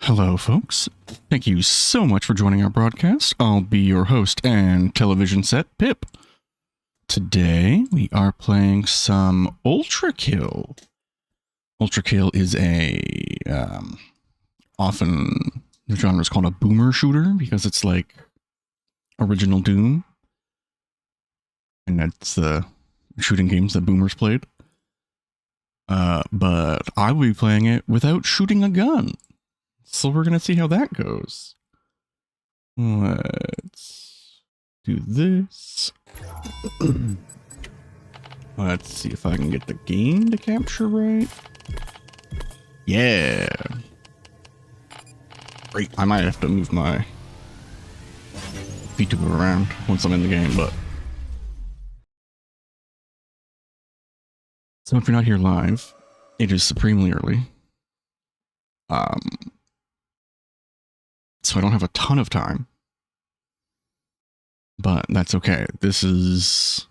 Hello, folks. Thank you so much for joining our broadcast. I'll be your host and television set, Pip. Today, we are playing some Ultrakill. Ultrakill is often the genre is called a boomer shooter because it's like original Doom. And that's the shooting games that boomers played. But I will be playing it without shooting a gun. So we're going to see how that goes. Let's do this. Let's see if I can get the game to capture right. Yeah. Great. I might have to move my feet to move around once I'm in the game, but... So if you're not here live, it is supremely early. So I don't have a ton of time, but that's okay. This is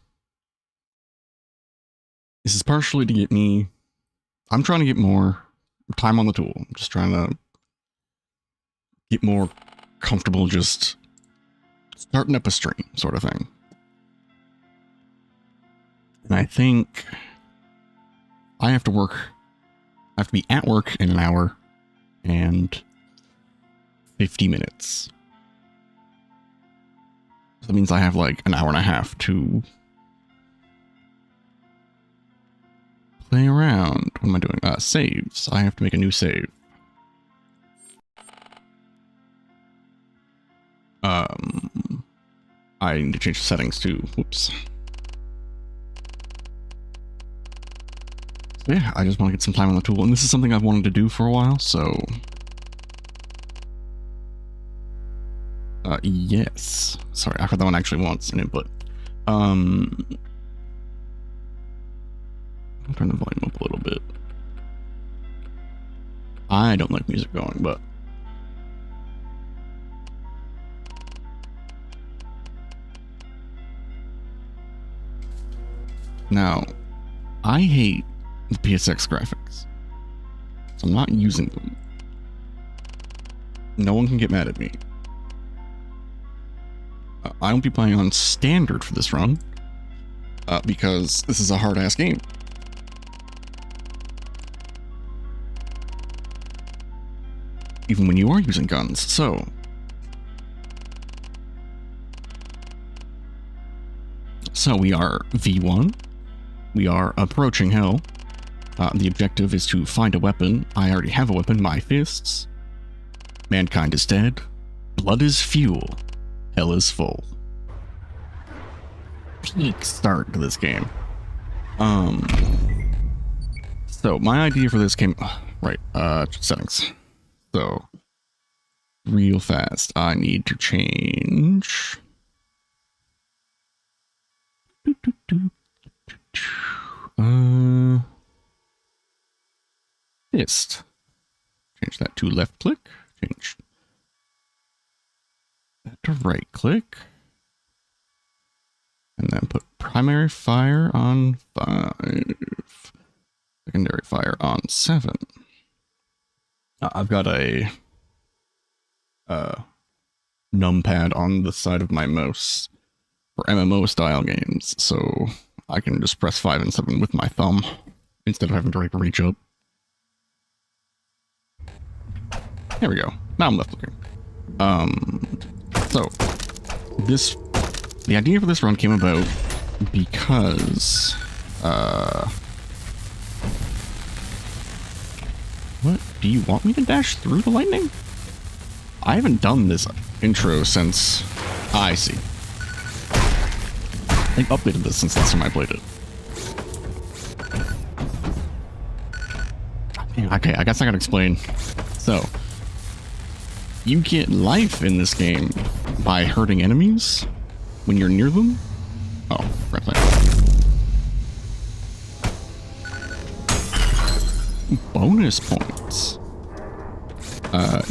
partially to get me, I'm trying to get more time on the tool. I'm just trying to get more comfortable just starting up a stream sort of thing. And I think I have to be at work in an hour and 50 minutes. So that means I have like an hour and a half to play around. What am I doing? Saves. I have to make a new save. I need to change the settings too. Whoops. So yeah, I just want to get some time on the tool, and this is something I've wanted to do for a while, so... yes. Sorry, I heard that one actually wants an input. I'll turn the volume up a little bit. I don't like music going, but... Now, I hate the PSX graphics, so I'm not using them. No one can get mad at me. I won't be playing on standard for this run, because this is a hard-ass game. Even when you are using guns, so... So we are V1. We are approaching hell. The objective is to find a weapon. I already have a weapon, my fists. Mankind is dead. Blood is fuel. Hell is full. Peak start to this game. So my idea for this game, right, settings. So real fast, I need to change fist. Change that to left click. Change that to right click. And then put primary fire on 5. Secondary fire on 7. I've got a numpad on the side of my mouse for MMO style games, so I can just press 5 and 7 with my thumb instead of having to like reach up. There we go. Now I'm left looking. So the idea for this run came about because what? Do you want me to dash through the lightning? I haven't done this intro since... I see. They've updated this since last time I played it. Okay, I guess I gotta explain. So, you get life in this game by hurting enemies when you're near them. Oh, right there. Bonus points.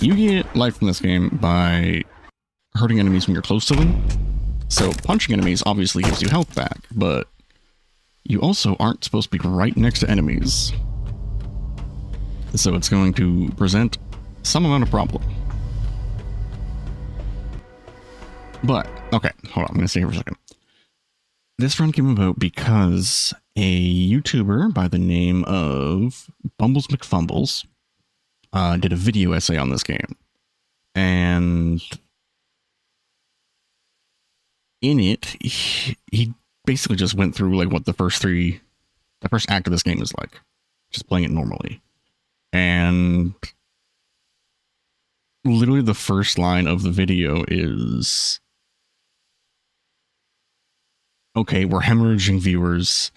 You get life in this game by hurting enemies when you're close to them. So punching enemies obviously gives you health back, but you also aren't supposed to be right next to enemies. So it's going to present some amount of problem. But, okay, hold on, I'm gonna stay here for a second. This run came about because a YouTuber by the name of Bumbles McFumbles did a video essay on this game. And in it, he basically just went through like what the first act of this game is like. Just playing it normally. And literally the first line of the video is, okay, we're hemorrhaging viewers.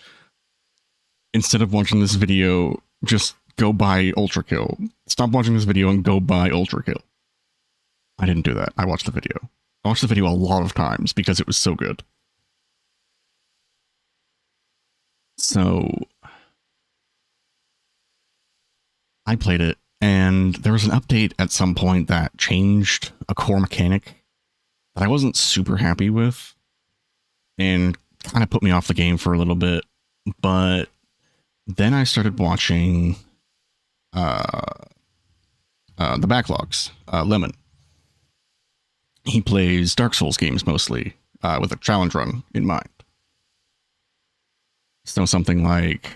Instead of watching this video, just go buy Ultrakill. Stop watching this video and go buy Ultrakill. I didn't do that. I watched the video. I watched the video a lot of times because it was so good. So I played it, and there was an update at some point that changed a core mechanic that I wasn't super happy with and kind of put me off the game for a little bit. But then I started watching the backlogs. Lemon. He plays Dark Souls games mostly with a challenge run in mind. So something like,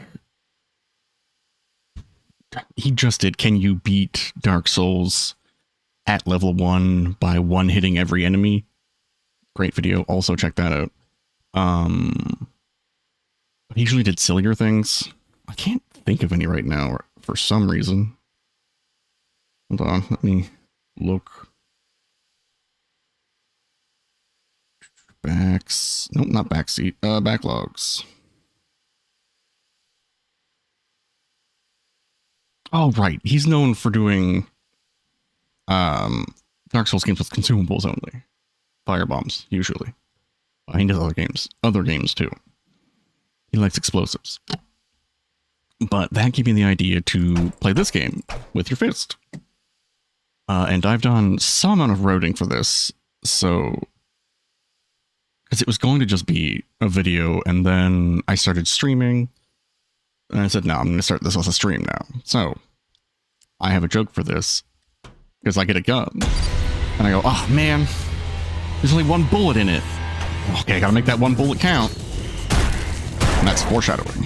he just did, can you beat Dark Souls at level 1 by one-hitting every enemy? Great video. Also check that out. He usually did sillier things. I can't think of any right now for some reason. Hold on, let me look. Nope, not backseat. Backlogs. Oh, right. He's known for doing Dark Souls games with consumables only. Firebombs, usually. He does other games too. He likes explosives. But that gave me the idea to play this game with your fist. And I've done some amount of roading for this, so... because it was going to just be a video, and then I started streaming, and I said, no, I'm going to start this as a stream now. So, I have a joke for this, because I get a gun, and I go, oh man, there's only one bullet in it. Okay, I gotta make that one bullet count. And that's foreshadowing.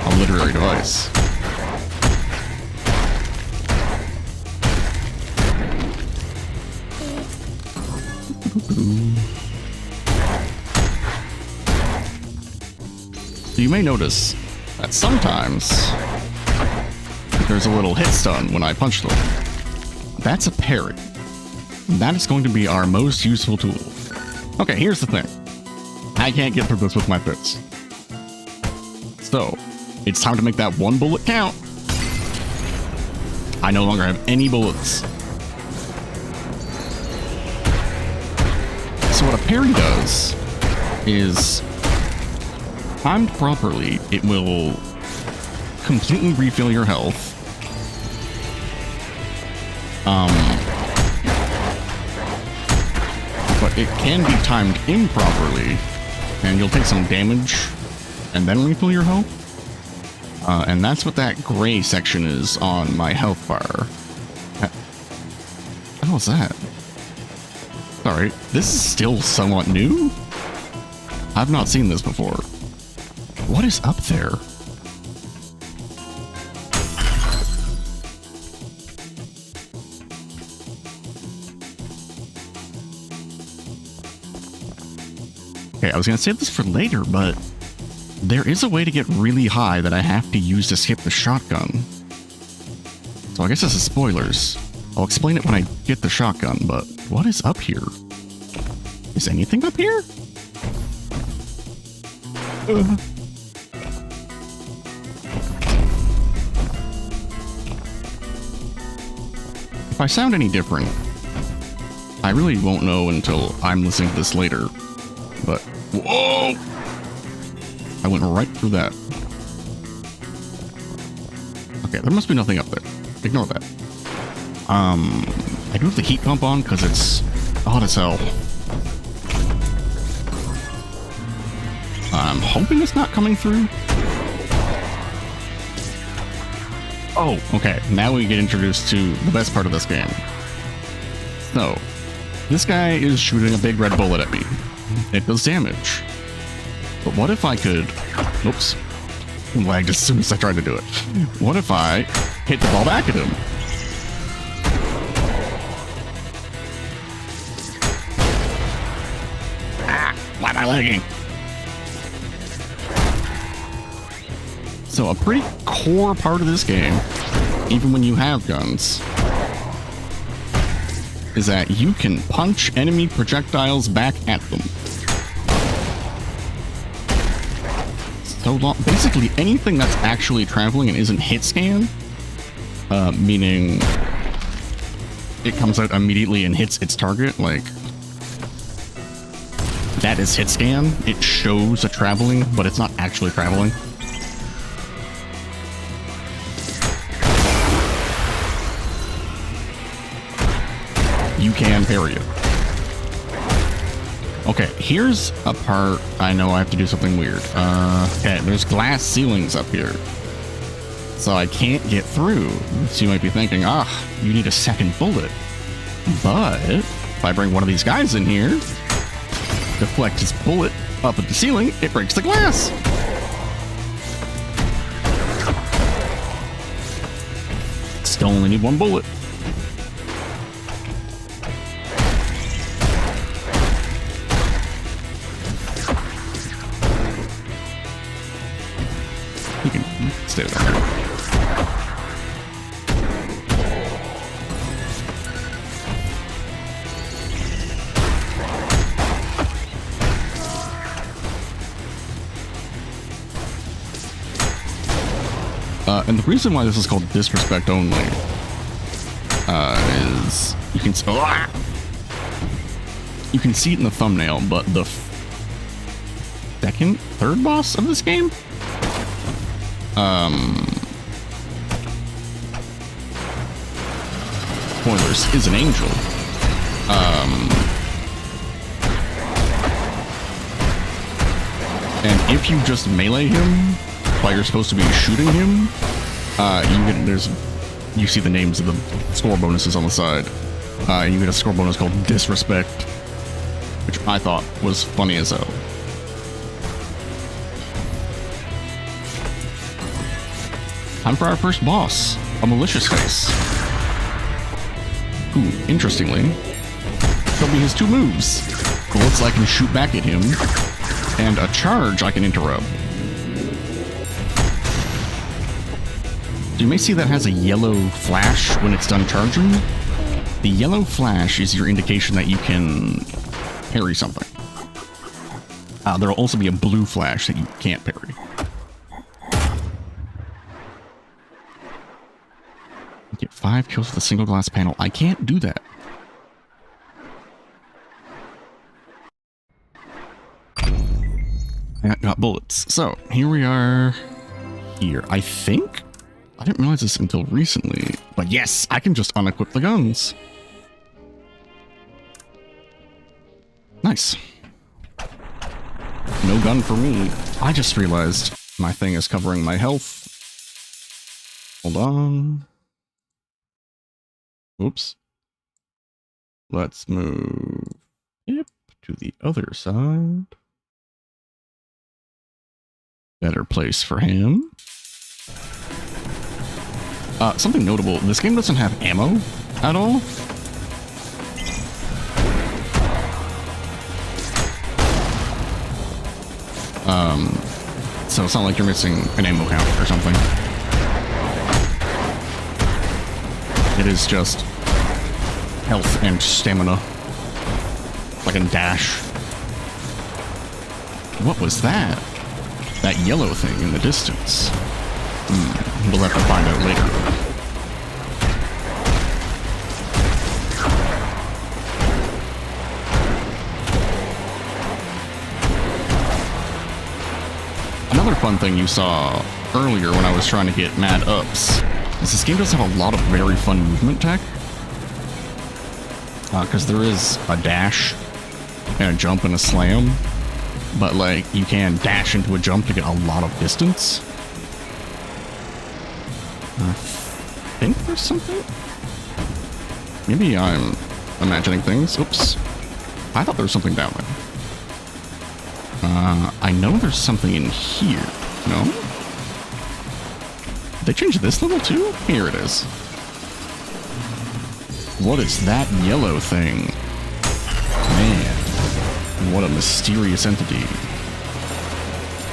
A literary device. So you may notice that sometimes there's a little hit stun when I punch them. That's a parry. That is going to be our most useful tool. Okay, here's the thing. I can't get through this with my fists. So, it's time to make that one bullet count. I no longer have any bullets. So what a parry does is, timed properly, it will completely refill your health. But it can be timed improperly, and you'll take some damage and then refill your health. And that's what that gray section is on my health bar. What was that? Sorry, this is still somewhat new? I've not seen this before. What is up there? Okay, I was gonna save this for later, but there is a way to get really high that I have to use to skip the shotgun. So I guess this is spoilers. I'll explain it when I get the shotgun, but what is up here? Is anything up here? If I sound any different, I really won't know until I'm listening to this later. But, whoa! I went right through that. Okay, there must be nothing up there. Ignore that. I do have the heat pump on because it's hot as hell. I'm hoping it's not coming through. Oh, okay. Now we get introduced to the best part of this game. So, this guy is shooting a big red bullet at me. It does damage. But what if I could... Oops. Lagged as soon as I tried to do it. What if I hit the ball back at him? Ah! Why am I lagging? So a pretty core part of this game, even when you have guns, is that you can punch enemy projectiles back at them. So basically anything that's actually traveling and isn't hit scan, meaning it comes out immediately and hits its target, like that is hit scan. It shows a traveling, but it's not actually traveling. You can parry it. Okay, here's a part I know I have to do something weird. Okay, there's glass ceilings up here. So I can't get through. So you might be thinking, you need a second bullet. But if I bring one of these guys in here, deflect his bullet up at the ceiling, it breaks the glass. Still only need one bullet. You can stay there. And the reason why this is called disrespect only is you can see it in the thumbnail, but the third boss of this game, spoilers, is an angel. And if you just melee him while you're supposed to be shooting him, you see the names of the score bonuses on the side. You get a score bonus called Disrespect, which I thought was funny as hell. Time for our first boss, a malicious face. Who, interestingly, showed me his two moves. Bullets I can shoot back at him, and a charge I can interrupt. You may see that has a yellow flash when it's done charging. The yellow flash is your indication that you can parry something. There'll also be a blue flash that you can't parry. Get 5 kills with a single glass panel. I can't do that. I got bullets. So, here we are. Here. I think... I didn't realize this until recently, but yes, I can just unequip the guns. Nice. No gun for me. I just realized my thing is covering my health. Hold on. Oops. Let's move it to the other side. Better place for him. Something notable, this game doesn't have ammo at all. So it's not like you're missing an ammo count or something. It is just health and stamina. Like a dash. What was that? That yellow thing in the distance. We'll have to find out later. Another fun thing you saw earlier when I was trying to get mad ups is this game does have a lot of very fun movement tech. Because there is a dash and a jump and a slam, but like you can dash into a jump to get a lot of distance. I something? Maybe I'm imagining things. Oops. I thought there was something down there. I know there's something in here. No? Did they change this level too? Here it is. What is that yellow thing? Man, what a mysterious entity.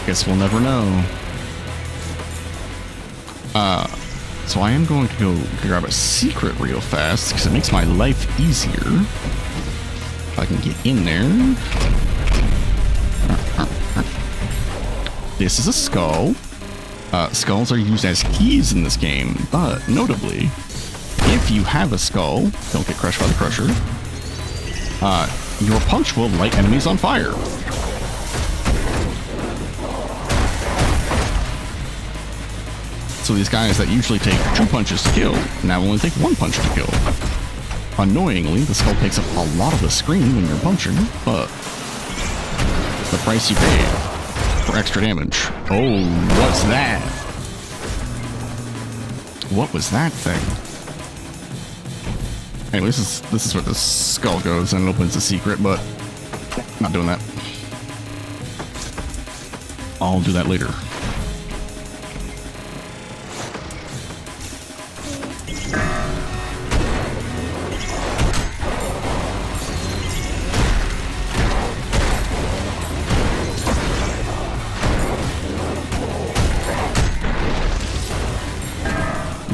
Guess we'll never know. So I am going to go grab a secret real fast because it makes my life easier. If I can get in there. This is a skull. Skulls are used as keys in this game, but notably, if you have a skull, don't get crushed by the crusher, your punch will light enemies on fire. So these guys that usually take 2 punches to kill, now only take 1 punch to kill. Annoyingly, the skull takes up a lot of the screen when you're punching, but the price you pay for extra damage. Oh, what's that? What was that thing? Anyway, this is where the skull goes and it opens a secret, but not doing that. I'll do that later.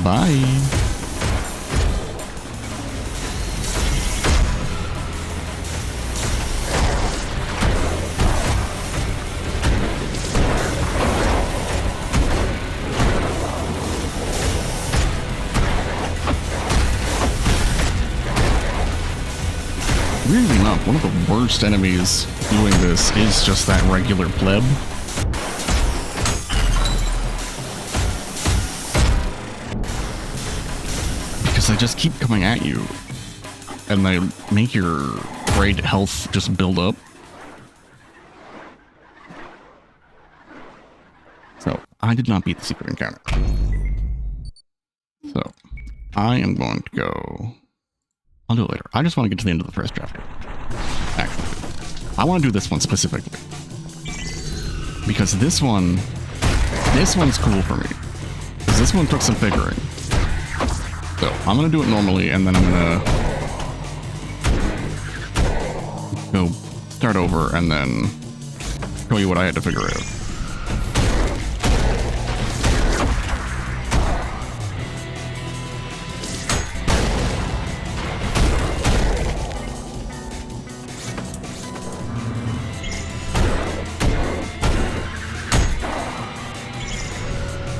Bye. Weirdly enough, one of the worst enemies doing this is just that regular pleb. Because they just keep coming at you, and they make your raid health just build up. So, I did not beat the secret encounter. So, I am going to go... I'll do it later. I just want to get to the end of the first chapter. Actually, I want to do this one specifically. Because this one's cool for me. Because this one took some figuring. So, I'm going to do it normally, and then I'm going to go start over, and then show you what I had to figure out.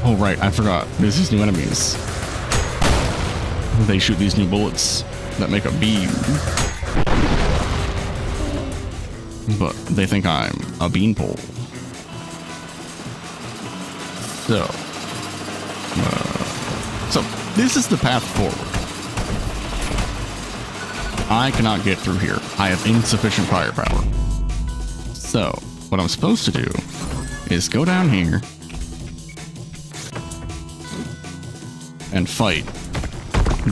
Oh right, I forgot. There's these new enemies. They shoot these new bullets that make a beam. But they think I'm a beanpole. So this is the path forward. I cannot get through here. I have insufficient firepower. So what I'm supposed to do is go down here and fight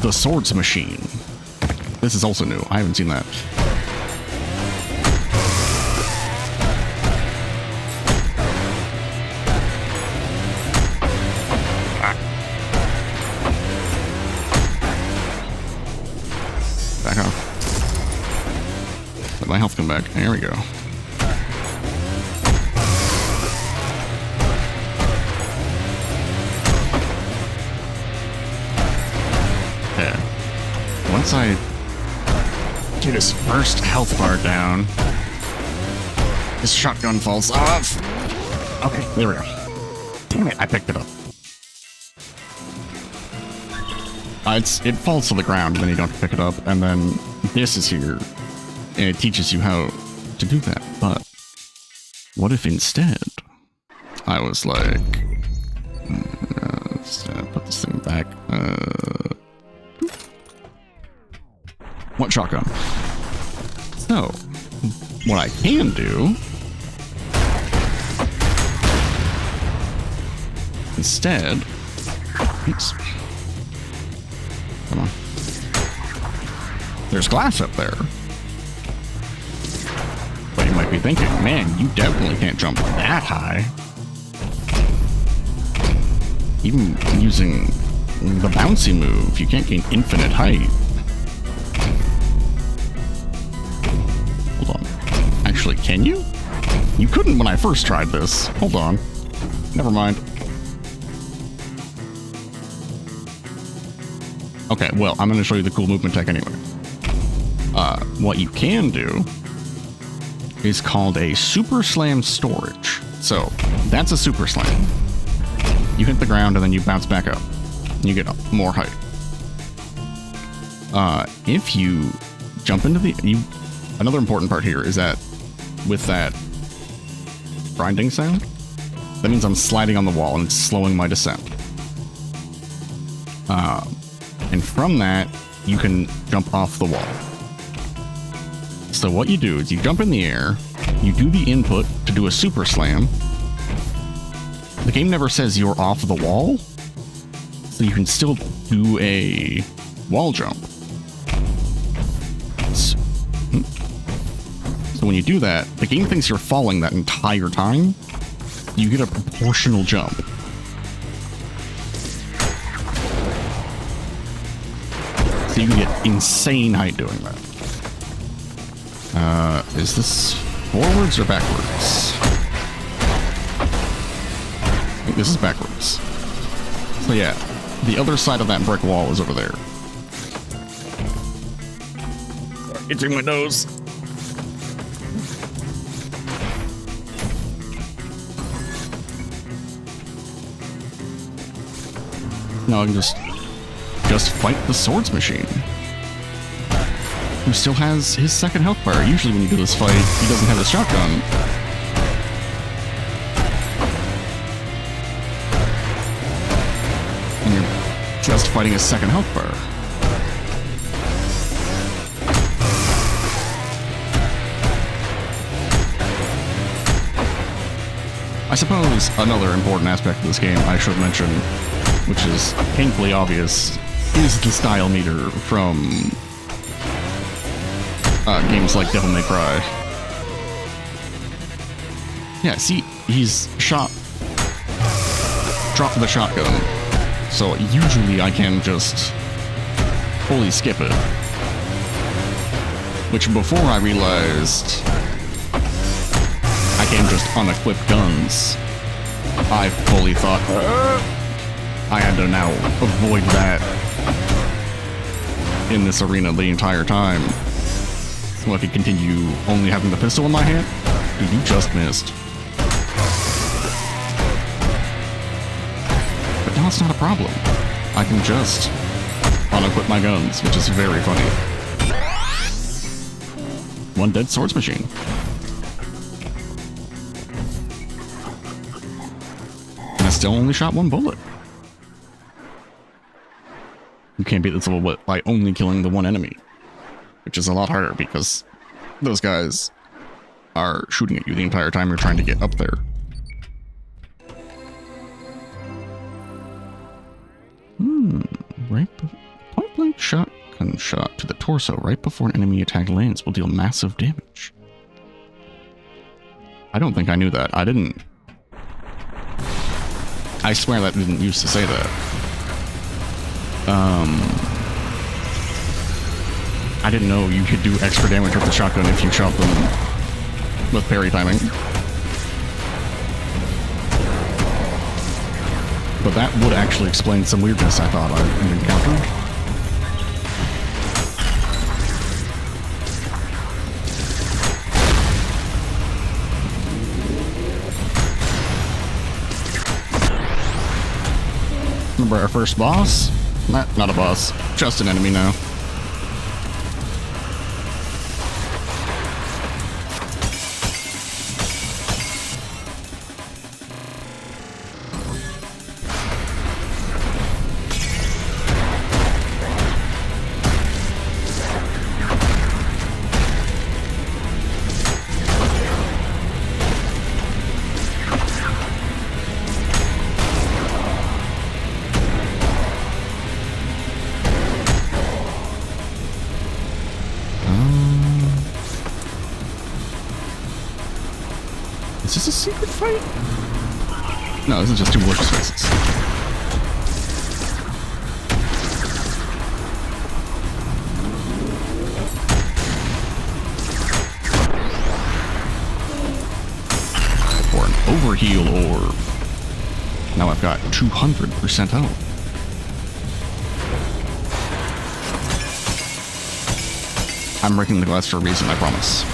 the swords machine. This is also new. I haven't seen that. Back off. Let my health come back. There we go. Once I get his first health bar down, his shotgun falls off. Okay, there we go. Damn it, I picked it up. It falls to the ground, then you don't pick it up, and then this is here, and it teaches you how to do that. But what if instead I was like, let's put this thing back. What shotgun? So, what I can do instead, oops, There's glass up there. But you might be thinking, man, you definitely can't jump that high. Even using the bouncy move, you can't gain infinite height. Hold on. Actually, can you? You couldn't when I first tried this. Hold on. Never mind. Okay, well, I'm going to show you the cool movement tech anyway. What you can do is called a super slam storage. So, that's a super slam. You hit the ground and then you bounce back up. And you get more height. If you jump into the... Another important part here is that with that grinding sound, that means I'm sliding on the wall and it's slowing my descent. And from that, you can jump off the wall. So what you do is you jump in the air, you do the input to do a super slam. The game never says you're off the wall, so you can still do a wall jump. So when you do that, the game thinks you're falling that entire time. You get a proportional jump. So you can get insane height doing that. Is this forwards or backwards? I think this is backwards. So yeah, the other side of that brick wall is over there. Itching my nose. No, I can just fight the swords machine. Who still has his second health bar. Usually when you do this fight, he doesn't have his shotgun. And you're just fighting his second health bar. I suppose another important aspect of this game I should mention, which is painfully obvious, is the style meter from games like Devil May Cry. Yeah, see, he's dropped the shotgun, so usually I can just fully skip it. Which before I realized I can just unequip guns, I fully thought I had to now avoid that in this arena the entire time. So I could continue only having the pistol in my hand? Dude, you just missed. But now it's not a problem. I can just unequip my guns, which is very funny. One dead swords machine. And I still only shot one bullet. You can't beat this level by only killing the one enemy. Which is a lot harder because those guys are shooting at you the entire time you're trying to get up there. Point blank shotgun shot to the torso right before an enemy attack lands will deal massive damage. I don't think I knew that. I swear that didn't used to say that. I didn't know you could do extra damage with the shotgun if you shot them with parry timing. But that would actually explain some weirdness I thought I encountered. Remember our first boss? Not a boss, just an enemy now. Is this a secret fight? No, this is just 2 workspaces. For an overheal orb. Now I've got 200% health. I'm breaking the glass for a reason, I promise.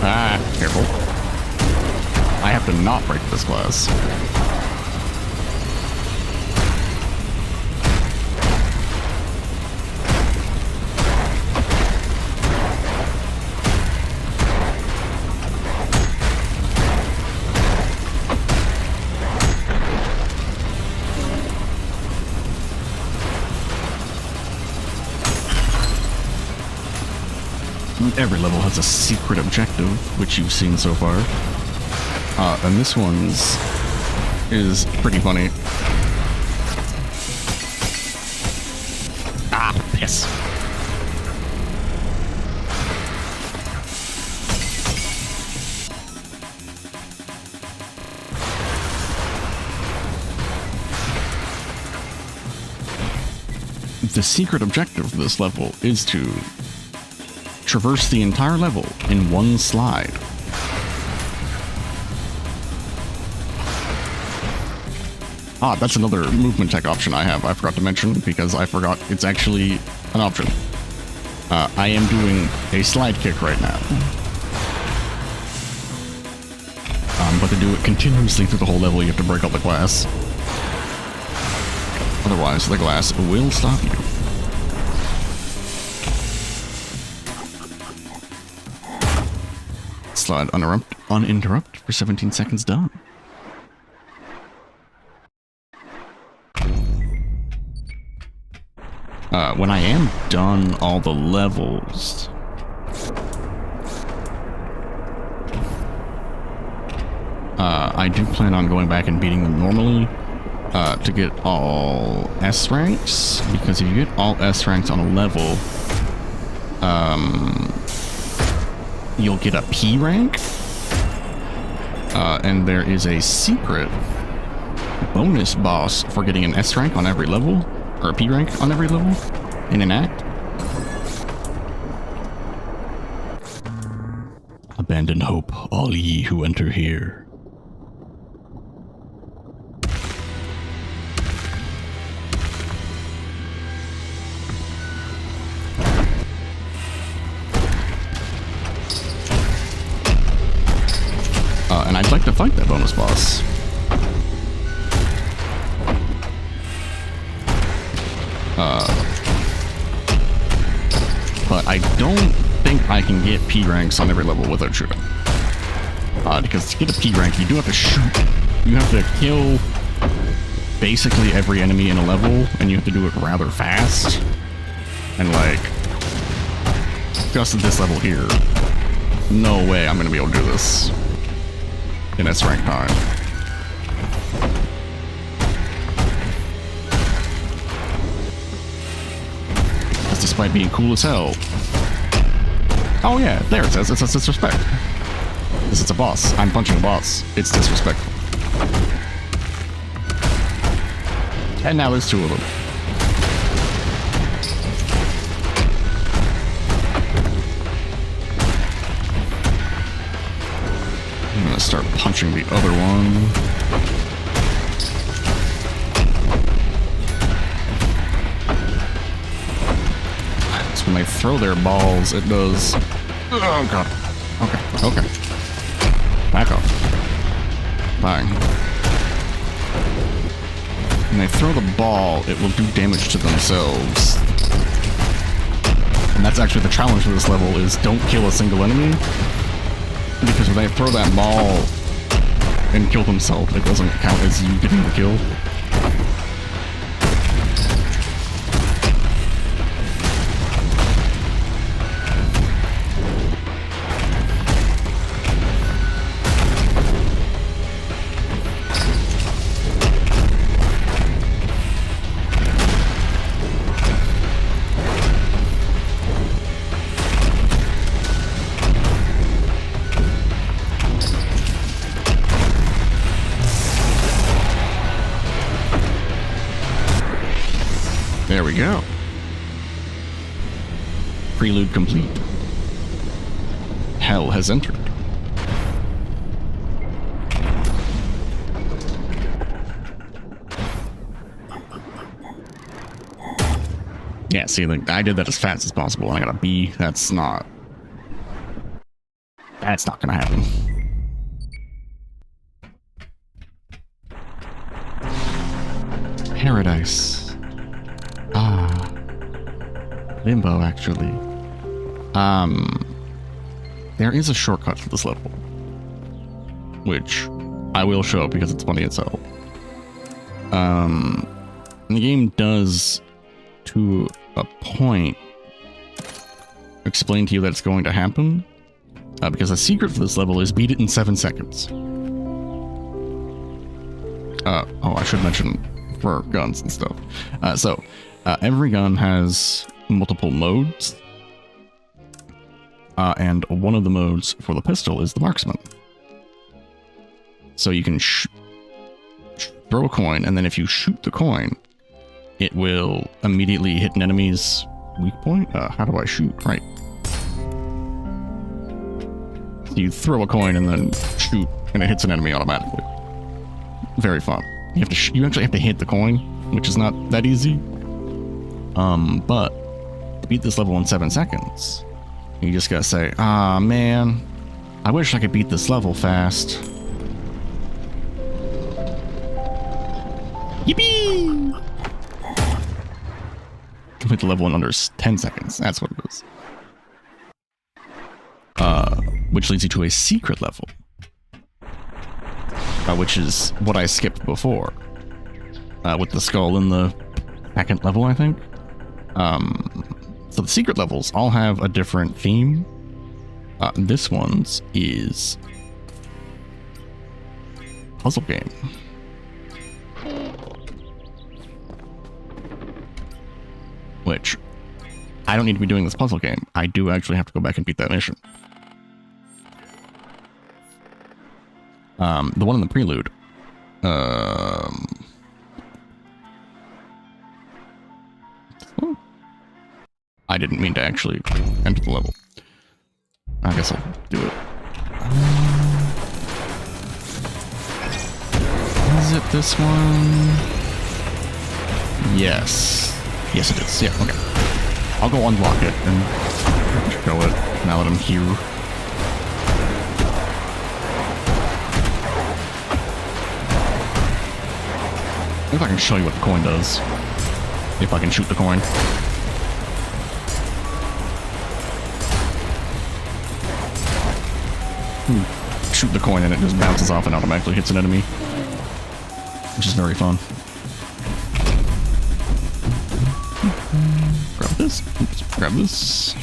Ah, careful. I have to not break this glass. Every level has a secret objective, which you've seen so far. And this one's is pretty funny. Ah, piss. The secret objective of this level is to traverse the entire level in one slide. Ah, that's another movement tech option I have. I forgot to mention because I forgot it's actually an option. I am doing a slide kick right now. But to do it continuously through the whole level, you have to break up the glass. Otherwise, the glass will stop you. Slide uninterrupted for 17 seconds done. When I am done all the levels, I do plan on going back and beating them normally to get all S ranks, because if you get all S ranks on a level, you'll get a P rank, and there is a secret bonus boss for getting an S rank on every level, or a P rank on every level in an act. Abandon hope, all ye who enter here. And I'd like to fight that bonus boss. But I don't think I can get P ranks on every level without shooting. Because to get a P rank, you do have to shoot. You have to kill basically every enemy in a level, and you have to do it rather fast. And like, just at this level here, no way I'm gonna be able to do this in S rank time. That's despite being cool as hell. Oh yeah, there it says, it says disrespect. This is a boss. I'm punching a boss. It's disrespectful. And now there's 2 of them. I'm gonna start punching the other one. So when they throw their balls, it does... Oh god. Okay, okay. Back off. Fine. When they throw the ball, it will do damage to themselves. And that's actually the challenge of this level, is don't kill a single enemy. Because when they throw that ball and kill themselves, it doesn't count as you getting the kill. go. Prelude complete. Hell has entered. Yeah, see, like, I did that as fast as possible, and I got a B. That's not gonna happen. Paradise. Ah. Limbo, actually. There is a shortcut to this level, which I will show because it's funny as hell. The game does, to a point, explain to you that it's going to happen, because the secret for this level is beat it in 7 seconds. Oh, I should mention for guns and stuff. Every gun has multiple modes, and one of the modes for the pistol is the marksman. So you can throw a coin, and then if you shoot the coin, it will immediately hit an enemy's weak point. How do I shoot? Right. So you throw a coin and then shoot, and it hits an enemy automatically. Very fun. You actually have to hit the coin, which is not that easy. But to beat this level in 7 seconds, you just gotta say, "Ah, man, I wish I could beat this level fast." Yippee! Complete the level in under 10 seconds. That's what it is. Which leads you to a secret level, which is what I skipped before, with the skull in the second level, I think. So the secret levels all have a different theme. This one's is puzzle game. Which, I don't need to be doing this puzzle game. I do actually have to go back and beat that mission. The one in the Prelude. I didn't mean to actually enter the level. I guess I'll do it. Is it this one? Yes. Yes, it is. Yeah, okay. I'll go unlock it and show it now that I'm here. If I can show you what the coin does. If I can shoot the coin. Shoot the coin and it just bounces off and automatically hits an enemy. Which is very fun. Grab this. Oops, grab this.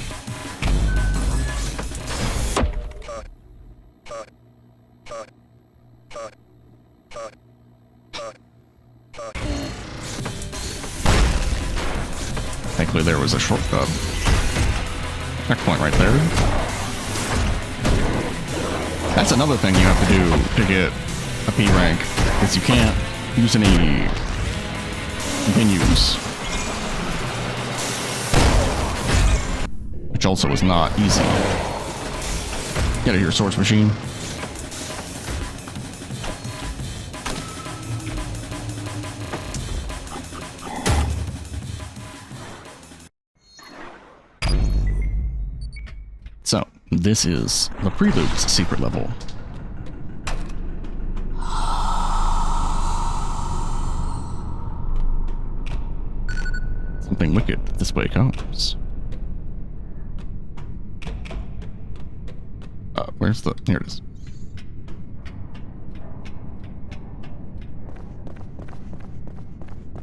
Thankfully there was a shortcut. Checkpoint right there. That's another thing you have to do to get a P rank, is you can't use any menus. Which also is not easy. Get out of here, swords machine. So, this is the Prelude's secret level. Something wicked this way comes. Where's the... Here it is.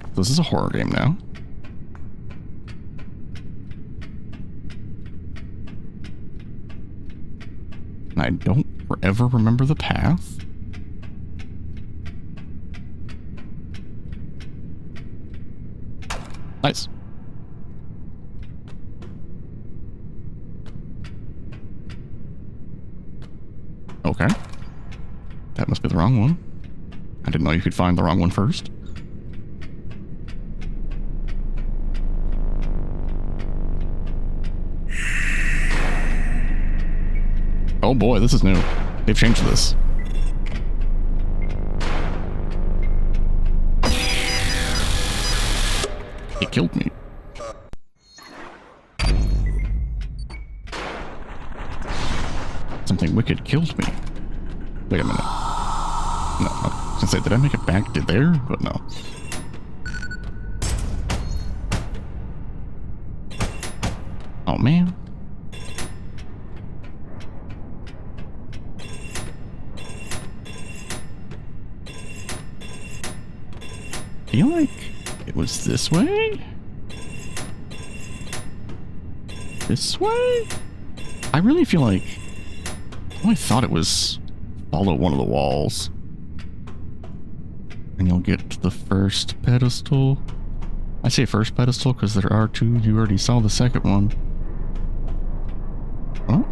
So this is a horror game now. And I don't ever remember the path. Nice. Okay. That must be the wrong one. I didn't know you could find the wrong one first. Oh boy, this is new. They've changed this. It killed me. Something wicked killed me. Wait a minute. No, I was gonna say, did I make it back to there? But no. Oh man. I feel like it was this way? This way? I really feel like I thought it was follow one of the walls. And you'll get to the first pedestal. I say first pedestal because there are two. You already saw the second one. Huh?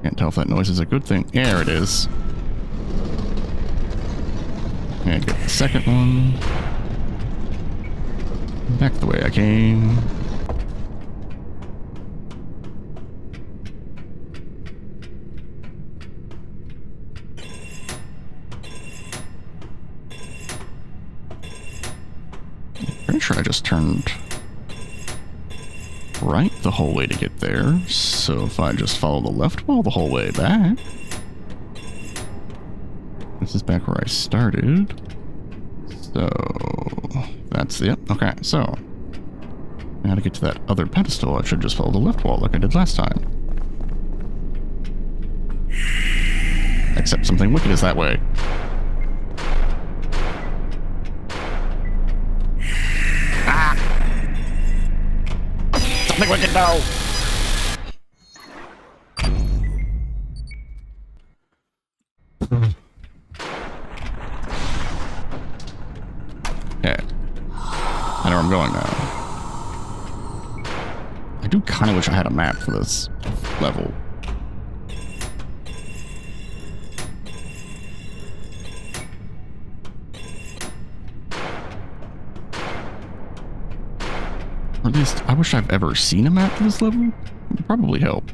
Can't tell if that noise is a good thing. There it is. And get the second one. Back the way I came. Pretty sure I just turned right the whole way to get there. So if I just follow the left wall the whole way back. This is back where I started. So that's it. Okay, so now to get to that other pedestal, I should just follow the left wall like I did last time. Except something wicked is that way. Ah! Something wicked, no! Okay. I know where I'm going now. I do kind of wish I had a map for this level. Or at least, I wish I've ever seen a map for this level. It would probably help.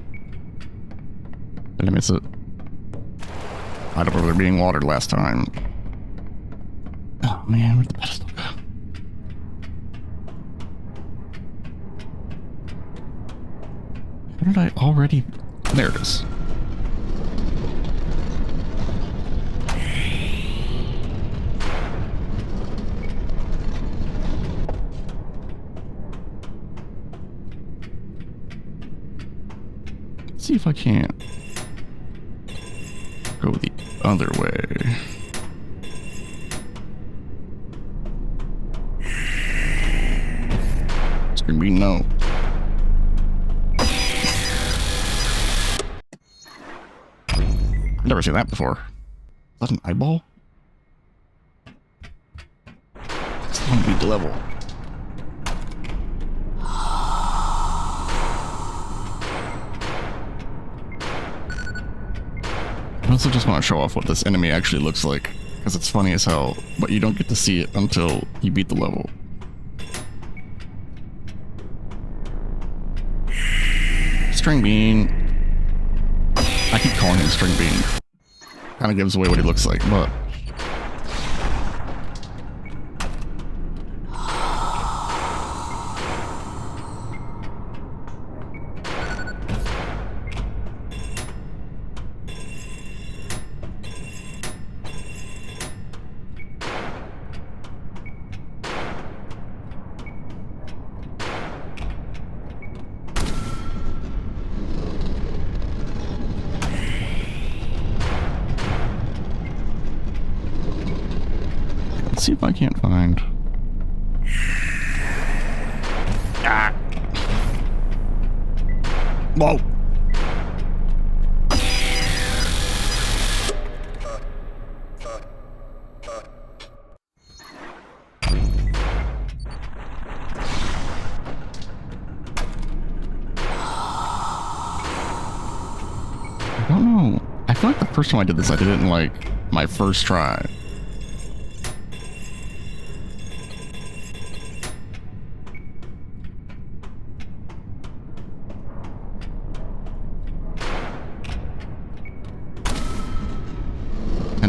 Did I miss it? I don't remember being watered last time. Oh man, where'd the pedestal go? How did I already... There it is. Let's see if I can't go the other way. It's gonna be no. I've never seen that before. Is that an eyeball? It's gonna beat the level. I also just want to show off what this enemy actually looks like, because it's funny as hell, but you don't get to see it until you beat the level. String Bean. I keep calling him String Bean. Kind of gives away what he looks like, but... Let's see if I can't find... Ah! Whoa! I don't know. I feel like the first time I did this, I did it in like my first try.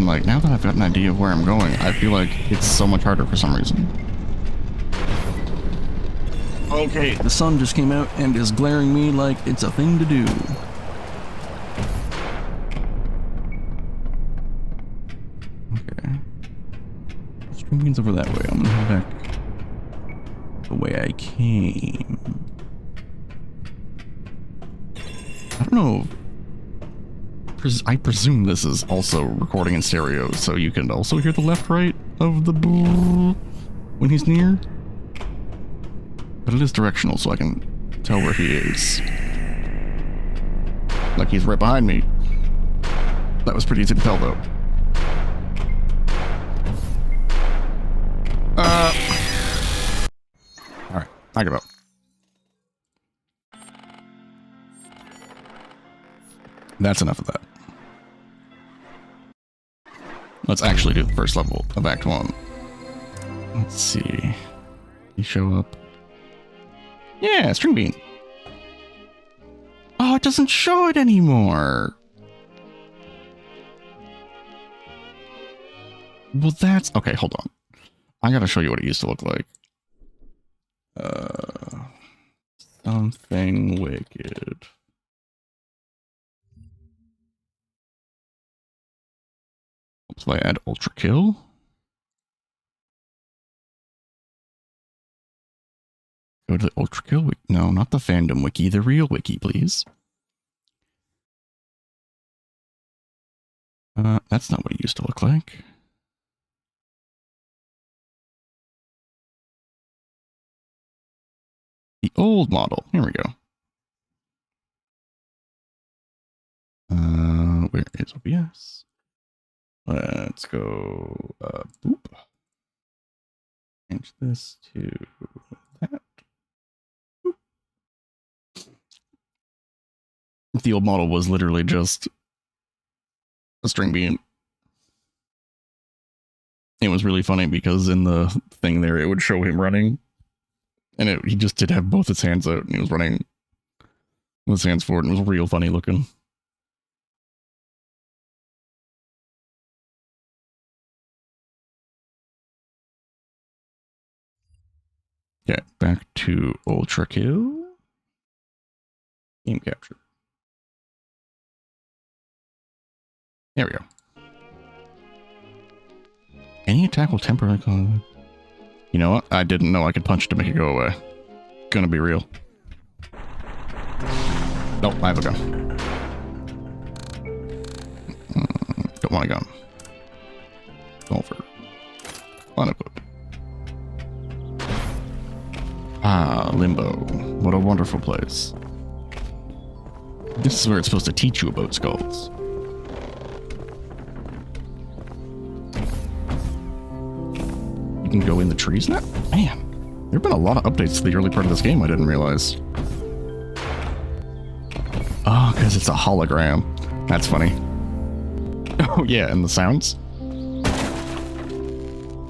and like now that I've got an idea of where I'm going, I feel like it's so much harder for some reason. Okay, the sun just came out and is glaring me like it's a thing to do. Okay. String beans over that way. I'm gonna head back the way I came. I don't know. I presume this is also recording in stereo, so you can also hear the left-right of the bull when he's near. But it is directional, so I can tell where he is. Like he's right behind me. That was pretty easy to tell, though. Alright, I give up. That's enough of that. Let's actually do the first level of Act 1. Let's see. You show up. Yeah, string bean. Oh, it doesn't show it anymore. Well, that's... Okay, hold on. I gotta show you what it used to look like. Something wicked. So I add Ultrakill. Go to the Ultrakill wiki. No, not the fandom wiki, the real wiki, please. That's not what it used to look like. The old model. Here we go. Where is OBS? Let's go, boop. Change this to that. Boop. The old model was literally just a string bean. It was really funny because in the thing there, it would show him running. And he just did have both his hands out and he was running with his hands forward and it was real funny looking. Okay, back to Ultrakill. Game capture. There we go. Any attack will temporarily cause... You know what? I didn't know I could punch to make it go away. Gonna be real. Nope, I have a gun. Don't want a gun. Over. Unequip. Ah, Limbo. What a wonderful place. This is where it's supposed to teach you about skulls. You can go in the trees now? Man, there have been a lot of updates to the early part of this game I didn't realize. Oh, because it's a hologram. That's funny. Oh yeah, and the sounds?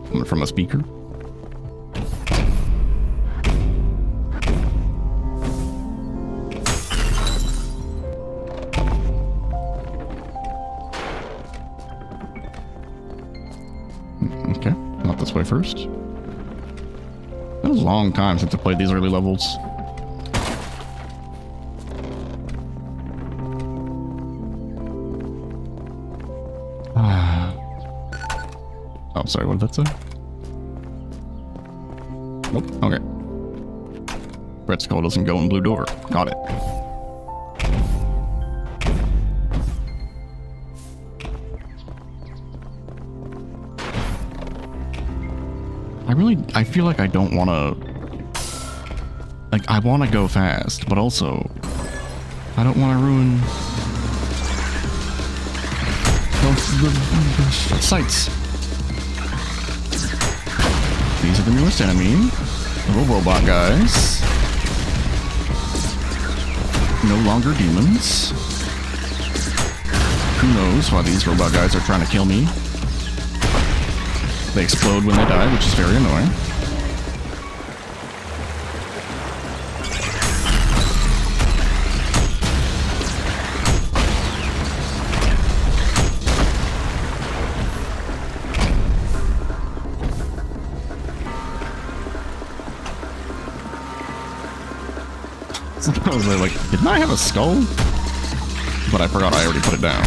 Coming from a speaker? Okay, not this way first. It was a long time since I played these early levels. Oh, sorry, what did that say? Nope, okay. Red skull doesn't go in blue door. Got it. I feel like I don't want to... Like, I want to go fast, but also... I don't want to ruin... the sights. These are the newest enemy. Little robot guys. No longer demons. Who knows why these robot guys are trying to kill me. They explode when they die, which is very annoying. So I was like, didn't I have a skull? But I forgot I already put it down.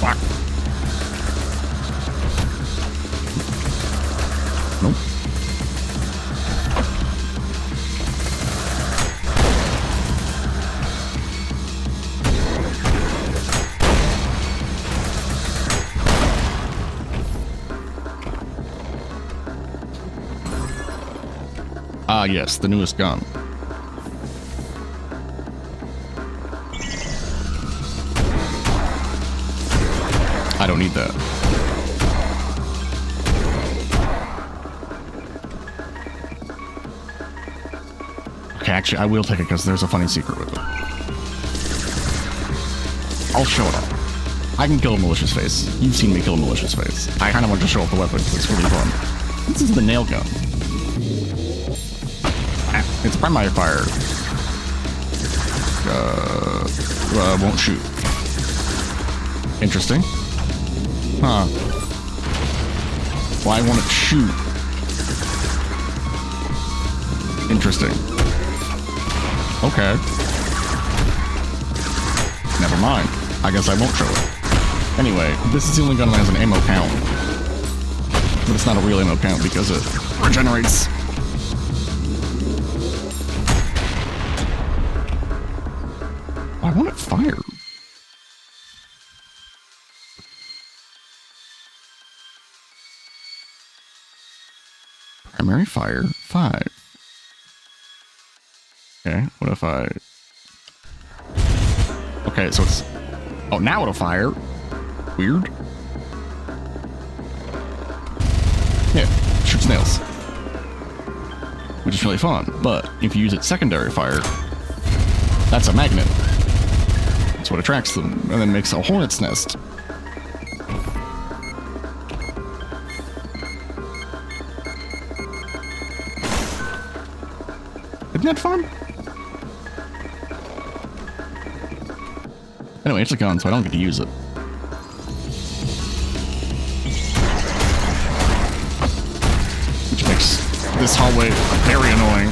Fuck. Nope. Ah, yes, the newest gun. I don't need that. Okay, actually, I will take it because there's a funny secret with it. I'll show it off. I can kill a malicious face. You've seen me kill a malicious face. I kind of want to show off the weapon because it's really fun. This is the nail gun. It's primary fire. Won't shoot. Interesting. Huh. Why won't it shoot? Interesting. Okay. Never mind. I guess I won't show it. Anyway, this is the only gun that has an ammo count. But it's not a real ammo count because it regenerates. Why won't it fire? Primary fire 5. Okay, what if I... Okay, so it's... Oh, now it'll fire. Weird. Yeah, shoots nails. Which is really fun, but if you use its secondary fire, that's a magnet. That's what attracts them, and then makes a hornet's nest. Isn't that fun? Anyway, it's a gun, so I don't get to use it. Which makes this hallway very annoying.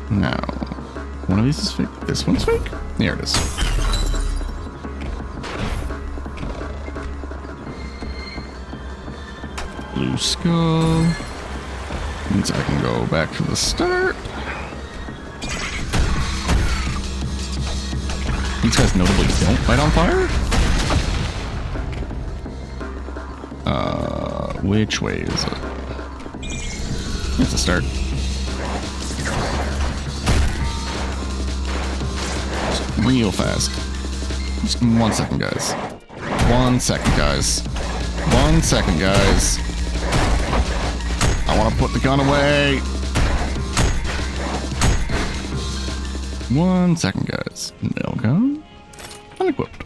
No. One of these is fake. This one's fake? There it is. Blue skull. Means I can go back to the start. These guys notably don't light on fire? Which way is it? It's a start. Real fast. Just 1 second, guys. 1 second, guys. 1 second, guys. I want to put the gun away. 1 second, guys. Nail gun. Unequipped.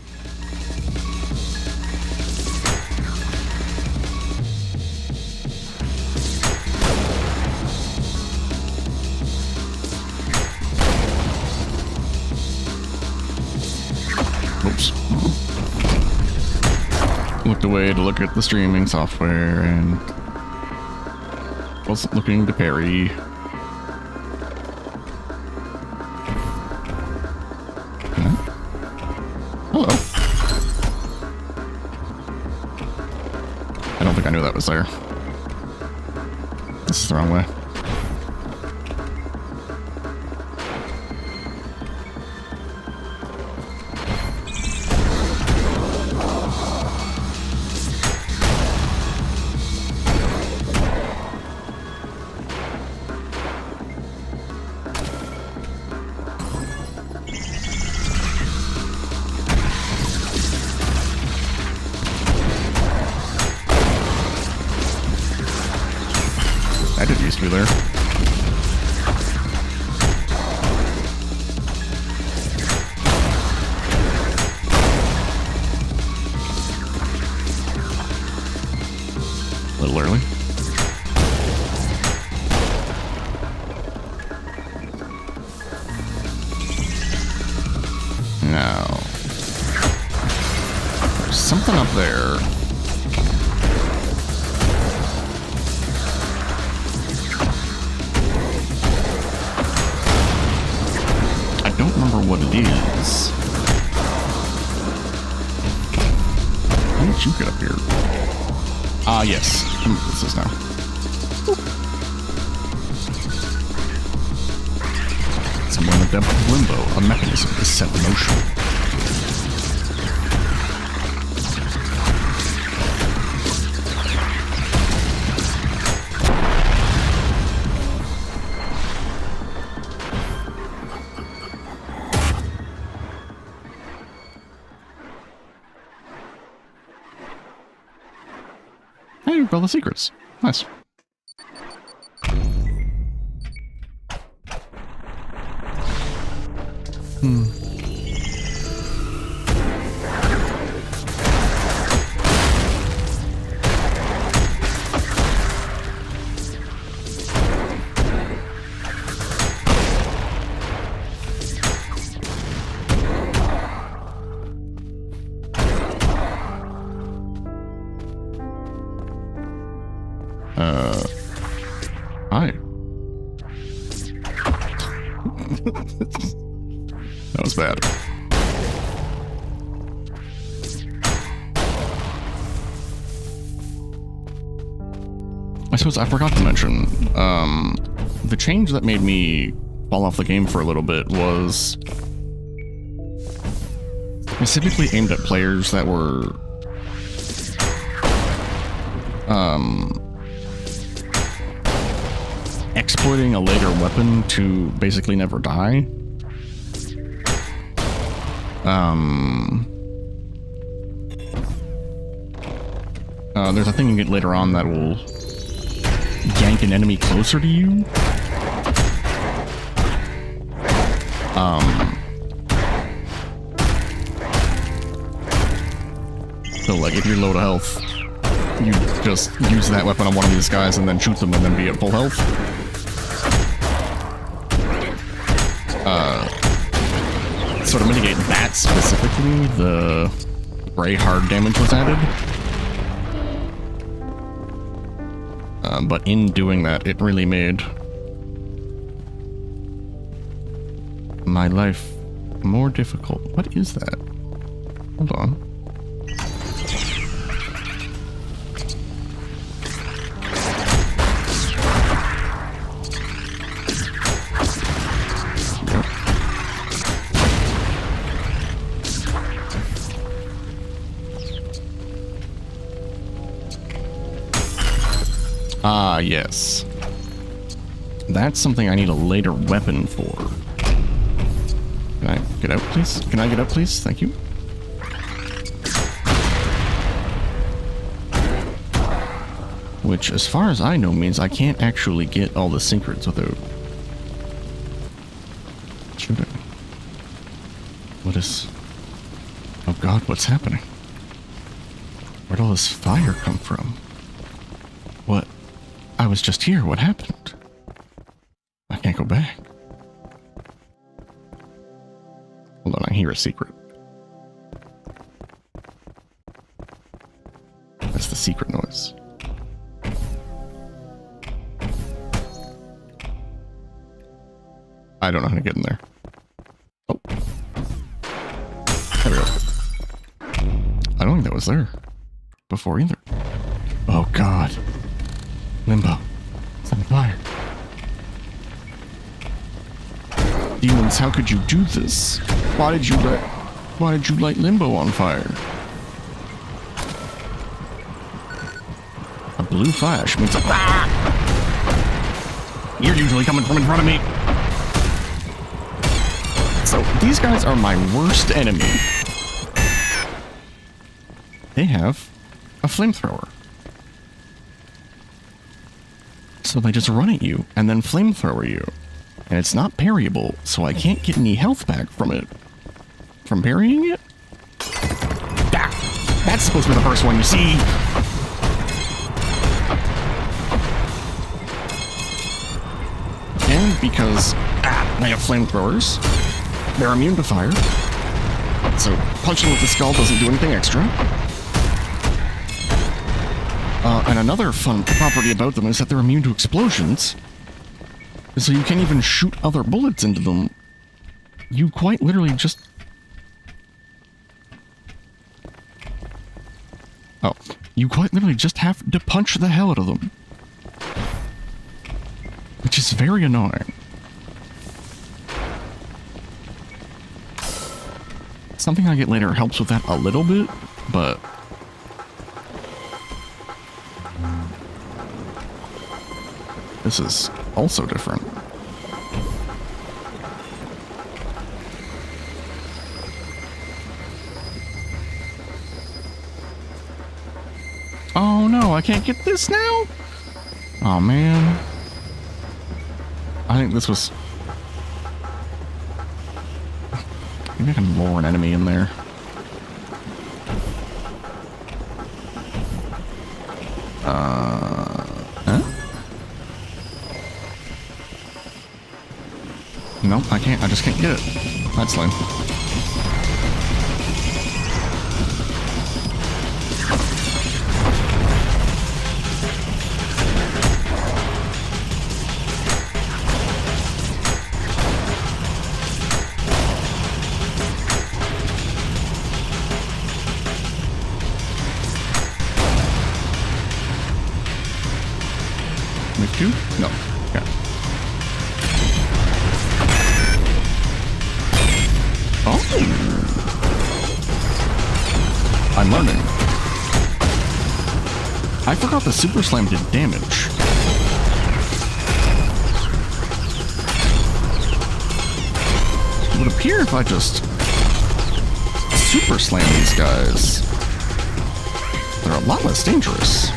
Oops. Looked away to look at the streaming software and wasn't looking to parry. Hello. I don't think I knew that was there. This is the wrong way. I did used to be there. little early. Now, there's something up there. I don't remember what it is. How did you get up here? Ah, yes. I remember what this is now. Somewhere in the depth of limbo, a mechanism is set in motion. Hey, all the secrets. Nice. Hi. That was bad. I suppose I forgot to mention, the change that made me fall off the game for a little bit was specifically aimed at players that were exploiting a later weapon to basically never die. There's a thing you get later on that will yank an enemy closer to you. So like if you're low to health, you just use that weapon on one of these guys and then shoot them and then be at full health. Sort of mitigate that specifically, the gray hard damage was added. But in doing that, it really made my life more difficult. What is that? Hold on. Ah, yes. That's something I need a later weapon for. Can I get out, please? Can I get up, please? Thank you. Which, as far as I know, means I can't actually get all the secrets without... Should I? What is... Oh god, what's happening? Where'd all this fire come from? What? I was just here. What happened? I can't go back. Hold on, I hear a secret. That's the secret noise. I don't know how to get in there. Oh. There we go. I don't think that was there before either. Oh god. Limbo. It's on fire. Demons, how could you do this? Why did you light Limbo on fire? A blue flash means a... Ah! You're usually coming from in front of me. So, these guys are my worst enemy. They have a flamethrower. So they just run at you and then flamethrower you. And it's not parryable, so I can't get any health back from it. From parrying it? Ah, that's supposed to be the first one you see. And because they have flamethrowers, they're immune to fire. So punching with the skull doesn't do anything extra. And another fun property about them is that they're immune to explosions. So you can't even shoot other bullets into them. You quite literally just... Oh. You quite literally just have to punch the hell out of them. Which is very annoying. Something I get later helps with that a little bit, but... This is also different. Oh no, I can't get this now? Oh man. I think this was... Maybe I can lure an enemy in there. Huh? Nope, I can't. I just can't get it. That's lame. Wave 2? No. Okay. Oh! I'm learning. I forgot the Super Slam did damage. It would appear if I just Super Slam these guys, they're a lot less dangerous.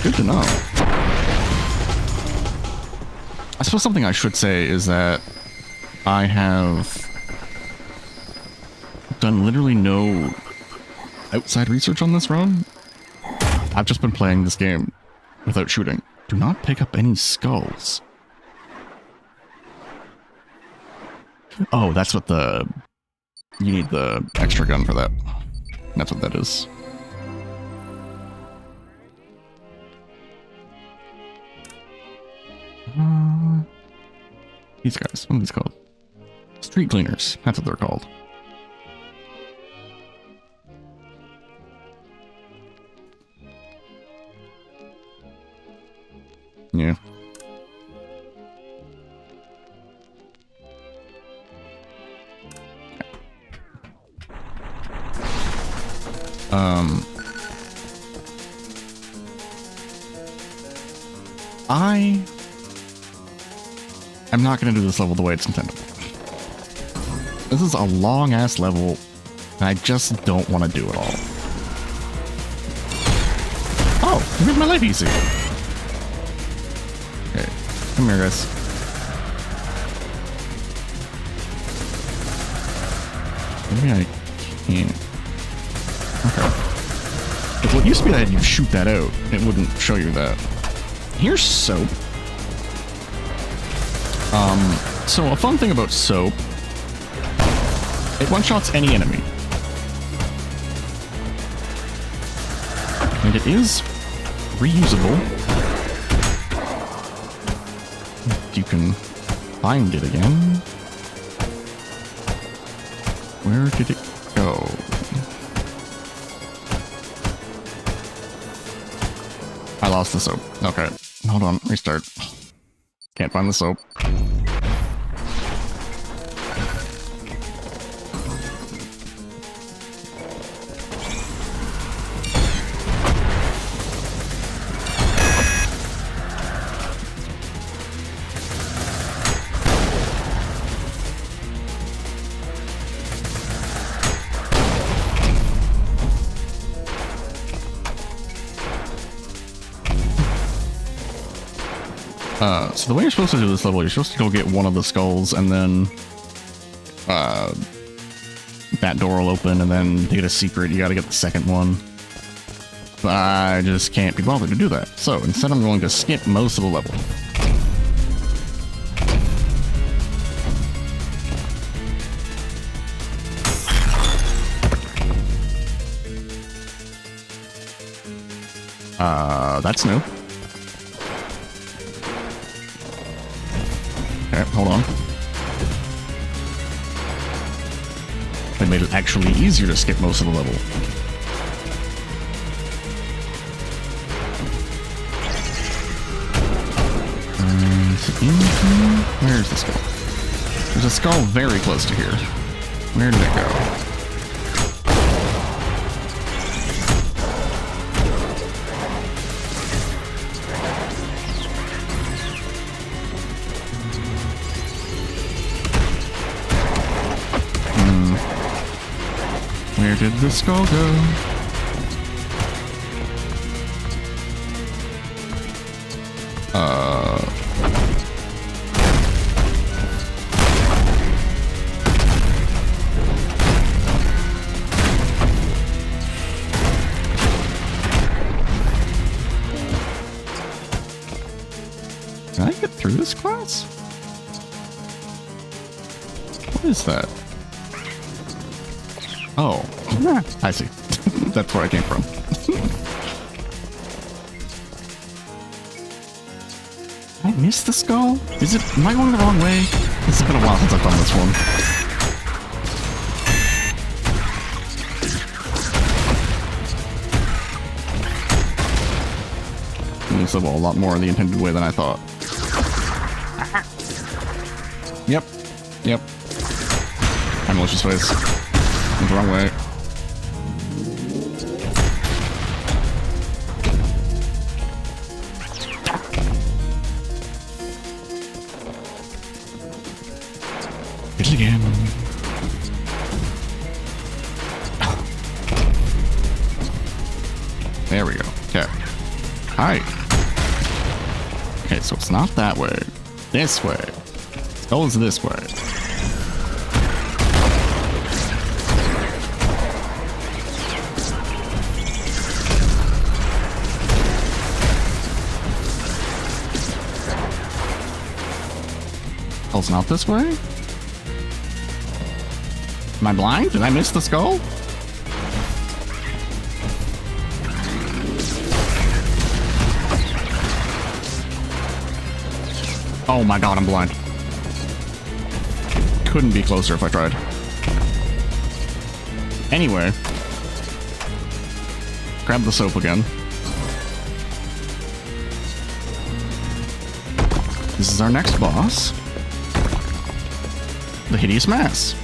Good to know. I suppose something I should say is that I have done literally no outside research on this run. I've just been playing this game without shooting. Do not pick up any skulls. Oh, that's what the... You need the extra gun for that. That's what that is. These guys, what are these called? Street cleaners, that's what they're called. Yeah. I'm not going to do this level the way it's intended. This is a long-ass level, and I just don't want to do it all. Oh, you made my life easy. Okay, come here, guys. Maybe I can't. Okay. If what used to be that you shoot that out, it wouldn't show you that. Here's soap. So a fun thing about soap, it one-shots any enemy. And it is reusable. You can find it again. Where did it go? I lost the soap. Okay, hold on, restart. Can't find the soap. So the way you're supposed to do this level, you're supposed to go get one of the skulls, and then that door will open, and then to get a secret, you gotta get the second one. But I just can't be bothered to do that. So instead I'm going to skip most of the level. That's new. Okay, hold on. They made it actually easier to skip most of the level. Where's the skull? There's a skull very close to here. Where did it go? Where did the skull go? Can I get through this class? What is that? Oh, I see. That's where I came from. I missed the skull? Am I going the wrong way? It's been a while since I've done this one. This level a lot more in the intended way than I thought. Yep. Yep. I'm malicious ways. Went the wrong way. Hit it again. There we go. Okay. Hi. Okay, so it's not that way. This way. Skull is this way. Skull's not this way? Am I blind? Did I miss the skull? Oh my god, I'm blind. Couldn't be closer if I tried. Anyway. Grab the soap again. This is our next boss. The Hideous Mass.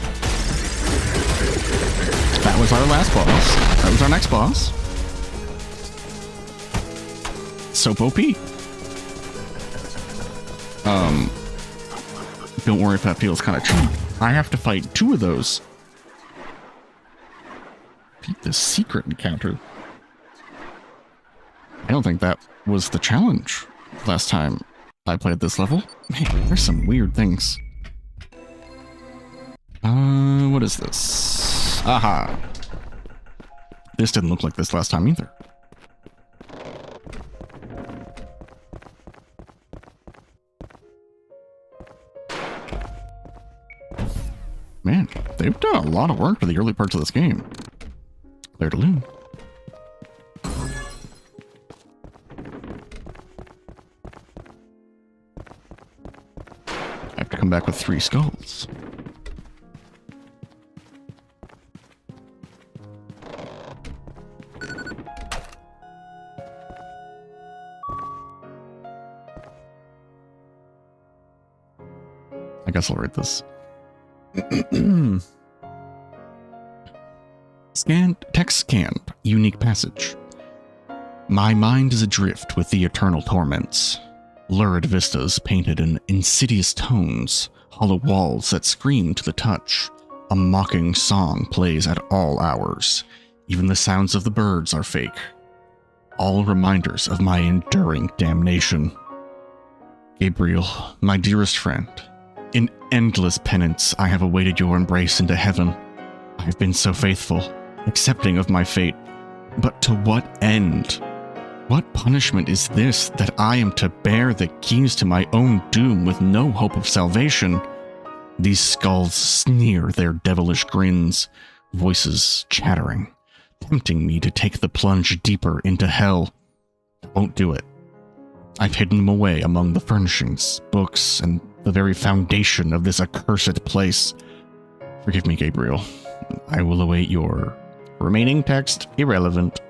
That was our last boss. That was our next boss. Soap OP. Don't worry if that feels kind of cheap. I have to fight 2 of those. Beat the secret encounter. I don't think that was the challenge last time I played this level. Man, there's some weird things. What is this? Aha. This didn't look like this last time either. Man, they've done a lot of work for the early parts of this game. Claire de Lune. I have to come back with 3 skulls. I guess I'll read this. Text scanned, unique passage. My mind is adrift with the eternal torments. Lurid vistas painted in insidious tones, hollow walls that scream to the touch. A mocking song plays at all hours. Even the sounds of the birds are fake. All reminders of my enduring damnation. Gabriel, my dearest friend, in endless penance I have awaited your embrace into heaven. I have been so faithful, accepting of my fate. But to what end? What punishment is this, that I am to bear the keys to my own doom with no hope of salvation? These skulls sneer their devilish grins, voices chattering, tempting me to take the plunge deeper into hell. Won't do it. I've hidden them away among the furnishings, books, and the very foundation of this accursed place. Forgive me, Gabriel. I will await your remaining text irrelevant.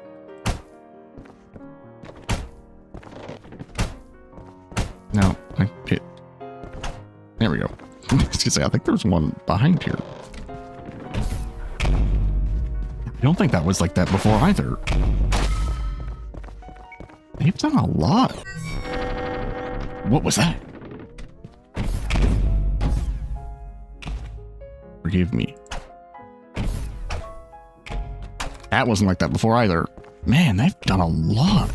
No, there we go. I was gonna say, I think there's one behind here. I don't think that was like that before either. They've done a lot. What was that? Forgive me. That wasn't like that before either. Man, they've done a lot.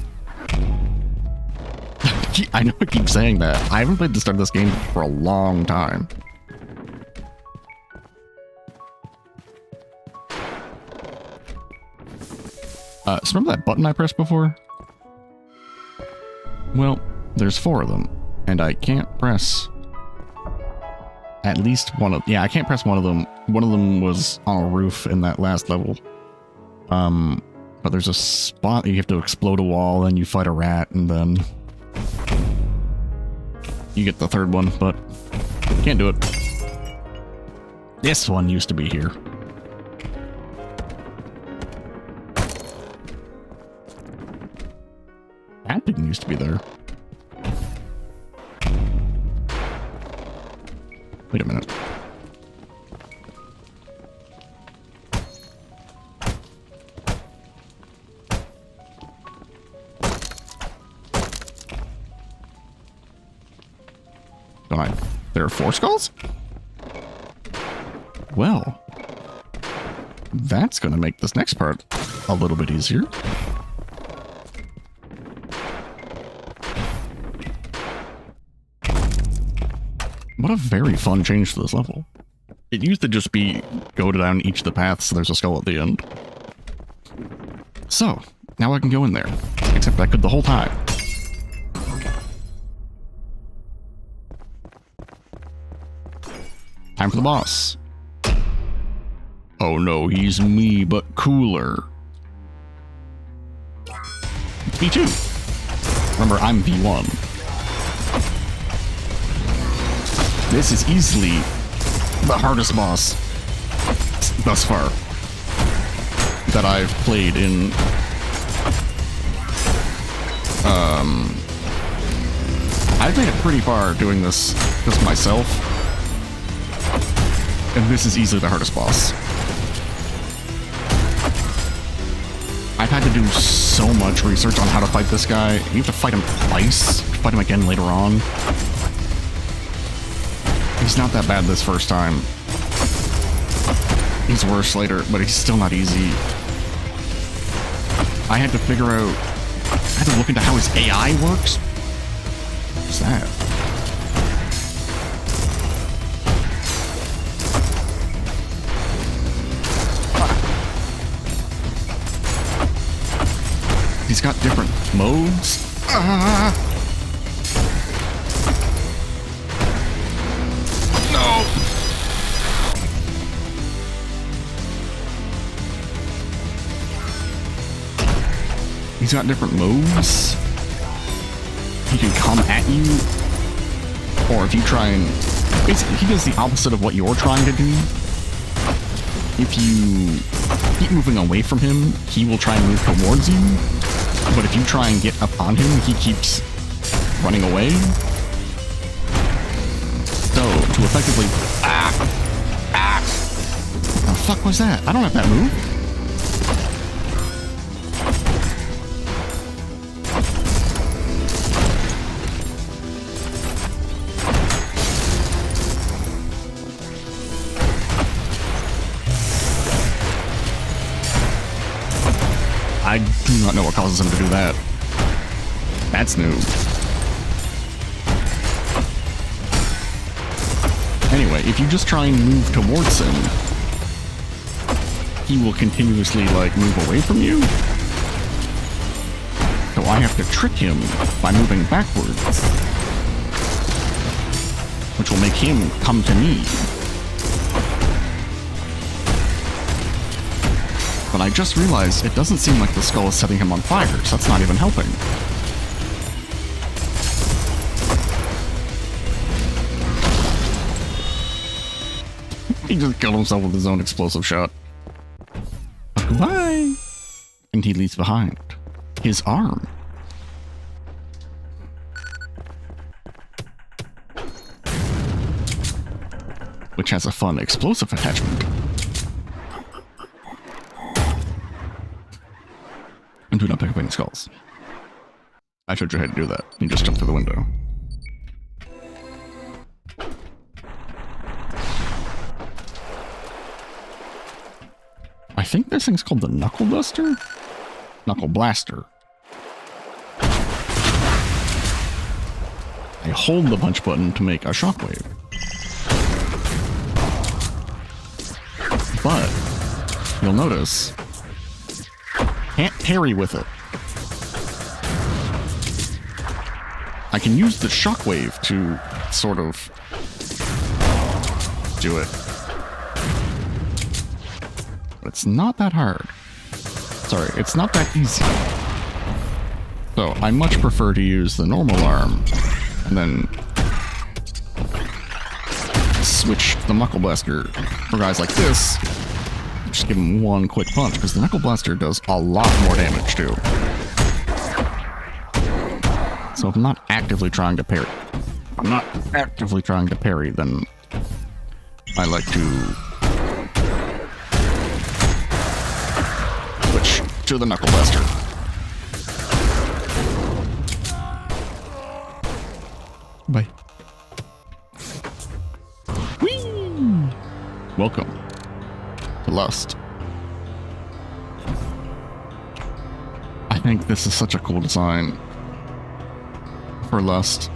I know I keep saying that. I haven't played the start of this game for a long time. So remember that button I pressed before? Well, there's 4 of them, and I can't press at least one of... Yeah, I can't press one of them. One of them was on a roof in that last level. But there's a spot you have to explode a wall, then you fight a rat, and then you get the 3rd one, but can't do it. This one used to be here. That didn't used to be there. Wait a minute. There are 4 skulls? Well, that's gonna make this next part a little bit easier. What a very fun change to this level. It used to just be go down each of the paths so there's a skull at the end. So, now I can go in there. Except I could the whole time. Time for the boss. Oh no, he's me, but cooler. It's V2. Remember, I'm V1. This is easily the hardest boss thus far that I've played in. I've made it pretty far doing this just myself. And this is easily the hardest boss. I've had to do so much research on how to fight this guy. You have to fight him twice, fight him again later on. He's not that bad this first time. He's worse later, but he's still not easy. I had to figure out... I had to look into how his AI works. What's that? He's got different modes. No. He's got different moves. He can come at you, or if you try and... Basically, he does the opposite of what you're trying to do. If you keep moving away from him, he will try and move towards you. But if you try and get up on him, he keeps running away. So, to effectively... What the fuck was that? I don't have that move. I do not know what causes him to do that. That's new. Anyway, if you just try and move towards him, he will continuously, like, move away from you. So I have to trick him by moving backwards, which will make him come to me. But I just realized it doesn't seem like the skull is setting him on fire, so that's not even helping. He just killed himself with his own explosive shot. Goodbye! And he leaves behind his arm. Which has a fun explosive attachment. And do not pick up any skulls. I showed you how to do that. You just jump through the window. I think this thing's called the Knuckle Duster? Knuckle Blaster. I hold the punch button to make a shockwave. But you'll notice can't parry with it. I can use the shockwave to sort of do it. But it's not that hard. Sorry, it's not that easy. So I much prefer to use the normal arm and then switch the Knuckle Blaster for guys like this. Just give him one quick punch, because the Knuckle Blaster does a lot more damage too. So if I'm not actively trying to parry, then I like to switch to the Knuckle Blaster. Bye. Whee! Welcome to Lust. I think this is such a cool design for Lust.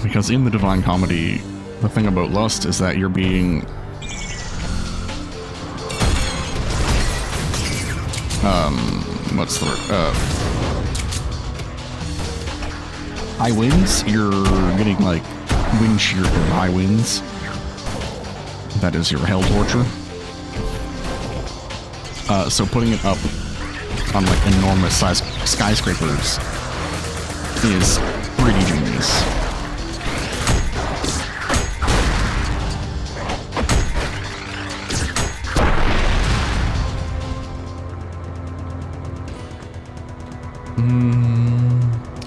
Because in the Divine Comedy, the thing about Lust is that you're being what's the word? High winds? You're getting like wind shear from high winds. That is your hell torture. So putting it up on like enormous size skyscrapers is pretty genius.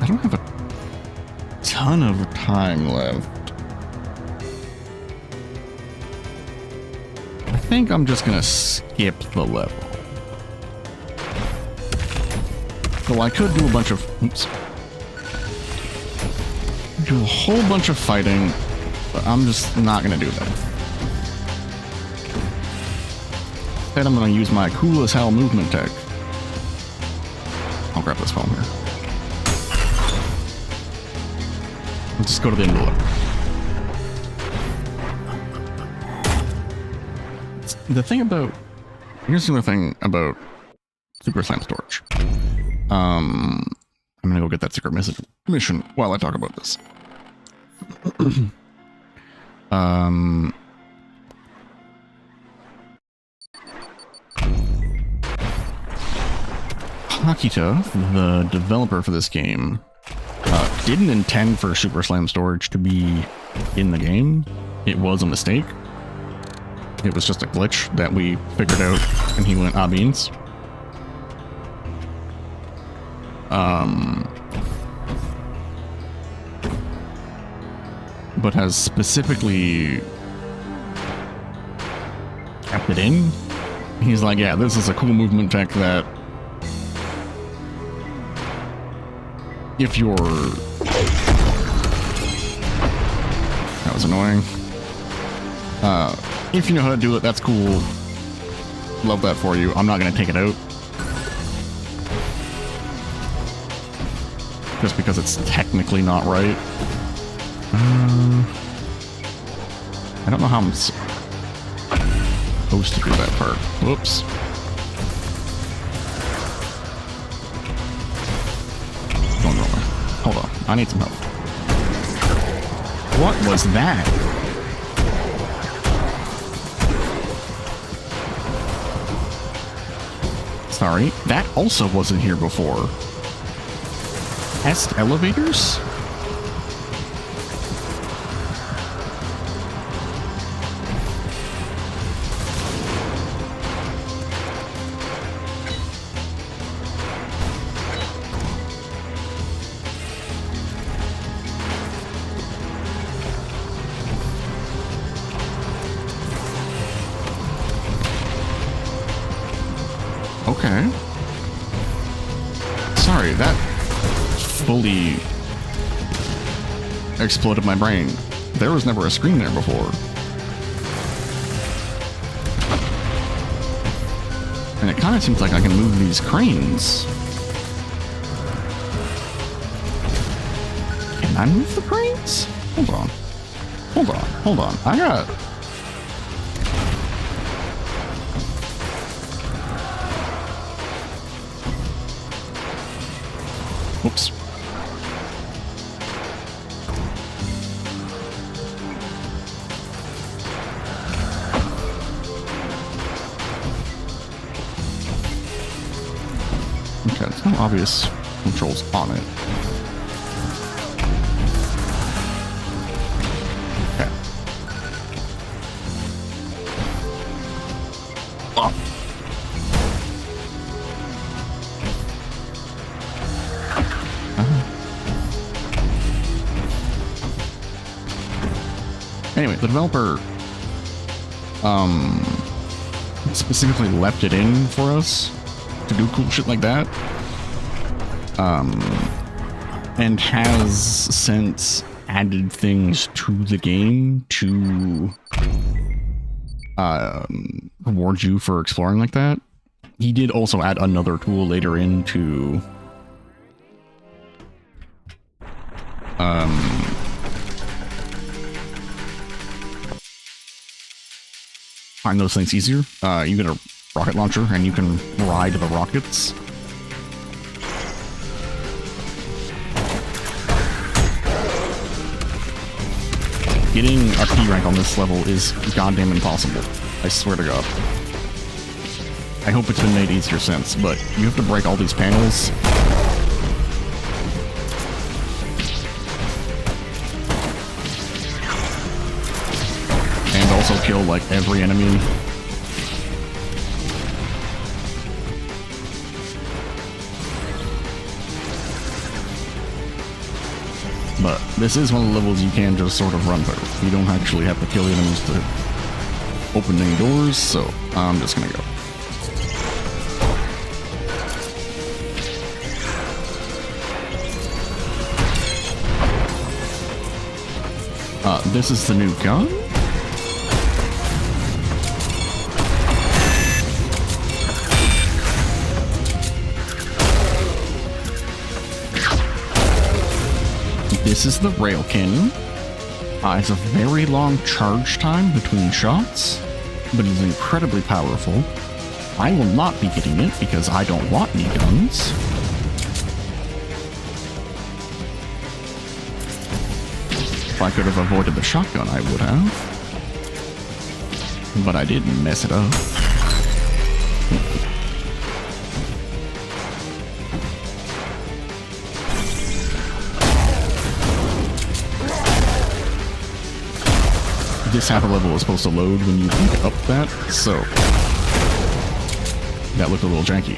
I don't have a ton of time left. I think I'm just gonna skip the level. So I could do a bunch of... Oops. Do a whole bunch of fighting, but I'm just not gonna do that. Instead, I'm gonna use my cool as hell movement tech. I'll grab this phone here. Let's just go to the end of the level. The thing about... Here's the other thing about Super Slam Storage. I'm gonna go get that secret mission while I talk about this. Hakita, the developer for this game, didn't intend for Super Slam Storage to be in the game. It was a mistake. It was just a glitch that we figured out, and he went, beans. But has specifically kept it in. He's like, yeah, this is a cool movement tech that if you're... That was annoying. If you know how to do it, that's cool. Love that for you. I'm not going to take it out. Just because it's technically not right. I don't know how I'm supposed to do that part. Whoops. Going the wrong way. Hold on. I need some help. What was that? Sorry. That also wasn't here before. Test elevators? Okay. Sorry, that fully exploded my brain. There was never a screen there before. And it kind of seems like I can move these cranes. Can I move the cranes? Hold on. Hold on. Hold on. I got... Whoops. Okay, there's no obvious controls on it. Okay. Oh. Anyway, the developer specifically left it in for us to do cool shit like that, and has since added things to the game to reward you for exploring like that. He did also add another tool later in to find those things easier. You get a rocket launcher and you can ride the rockets. Getting a P rank on this level is goddamn impossible. I swear to God. I hope it's been made easier since, but you have to break all these panels. And also kill, like, every enemy. But this is one of the levels you can just sort of run through. You don't actually have to kill the enemies to open any doors, so I'm just gonna go. This is the new gun? This is the rail cannon. It's a very long charge time between shots, but it's incredibly powerful. I will not be getting it because I don't want any guns. If I could have avoided the shotgun, I would have. But I didn't mess it up. This half a level is supposed to load when you pick up that, so that looked a little janky.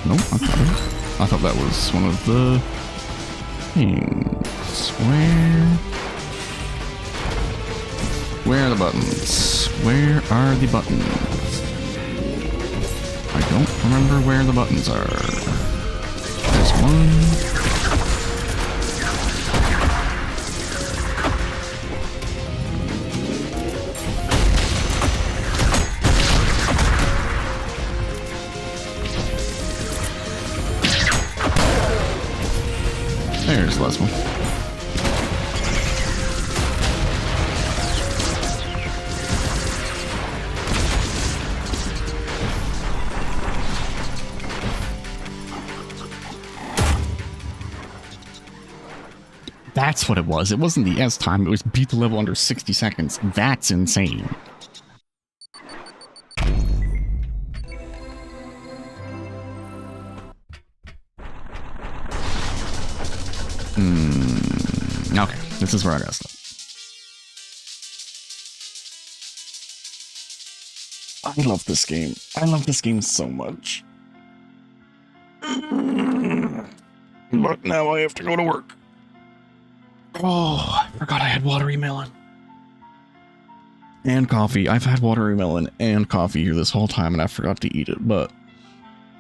Nope, I thought that was one of the things. Where are the buttons? Where are the buttons? I don't remember where the buttons are. There's one. There's the last one. That's what it was. It wasn't the S time. It was beat the level under 60 seconds. That's insane. Okay, this is where I gotta stop. I love this game. I love this game so much. But now I have to go to work. Oh, I forgot I had watermelon. And coffee. I've had watermelon and coffee here this whole time and I forgot to eat it, but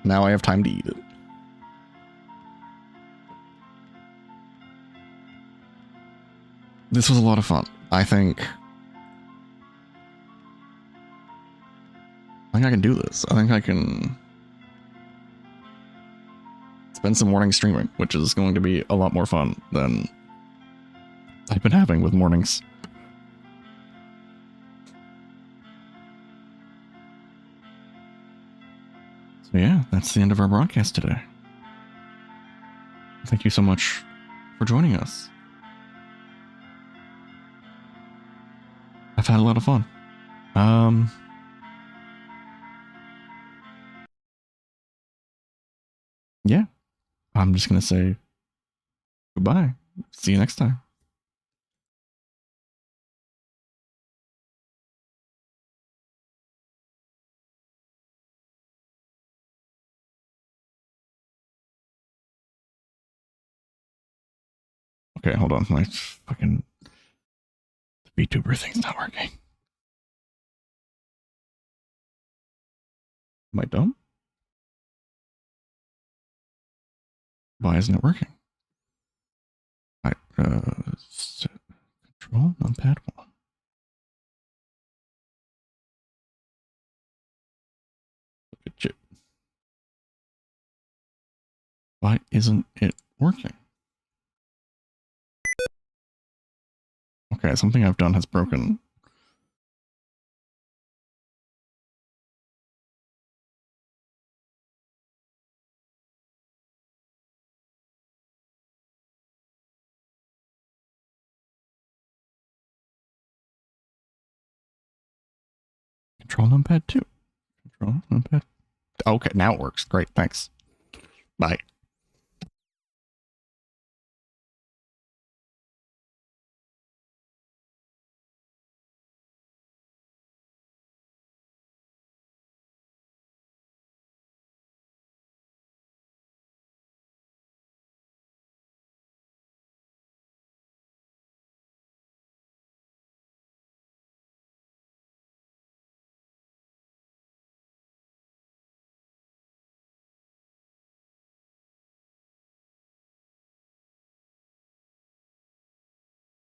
now I have time to eat it. This was a lot of fun. I think I can do this. I think I can spend some morning streaming, which is going to be a lot more fun than I've been having with mornings. So yeah, that's the end of our broadcast today. Thank you so much for joining us. I've had a lot of fun. Yeah, I'm just gonna say goodbye. See you next time. Okay, hold on. My fucking VTuber thing's not working. Am I dumb? Why isn't it working? Alright, control numpad 1. Look at you. Why isn't it working? Okay, something I've done has broken. Control numpad 2. Control numpad. Okay, now it works. Great, thanks. Bye.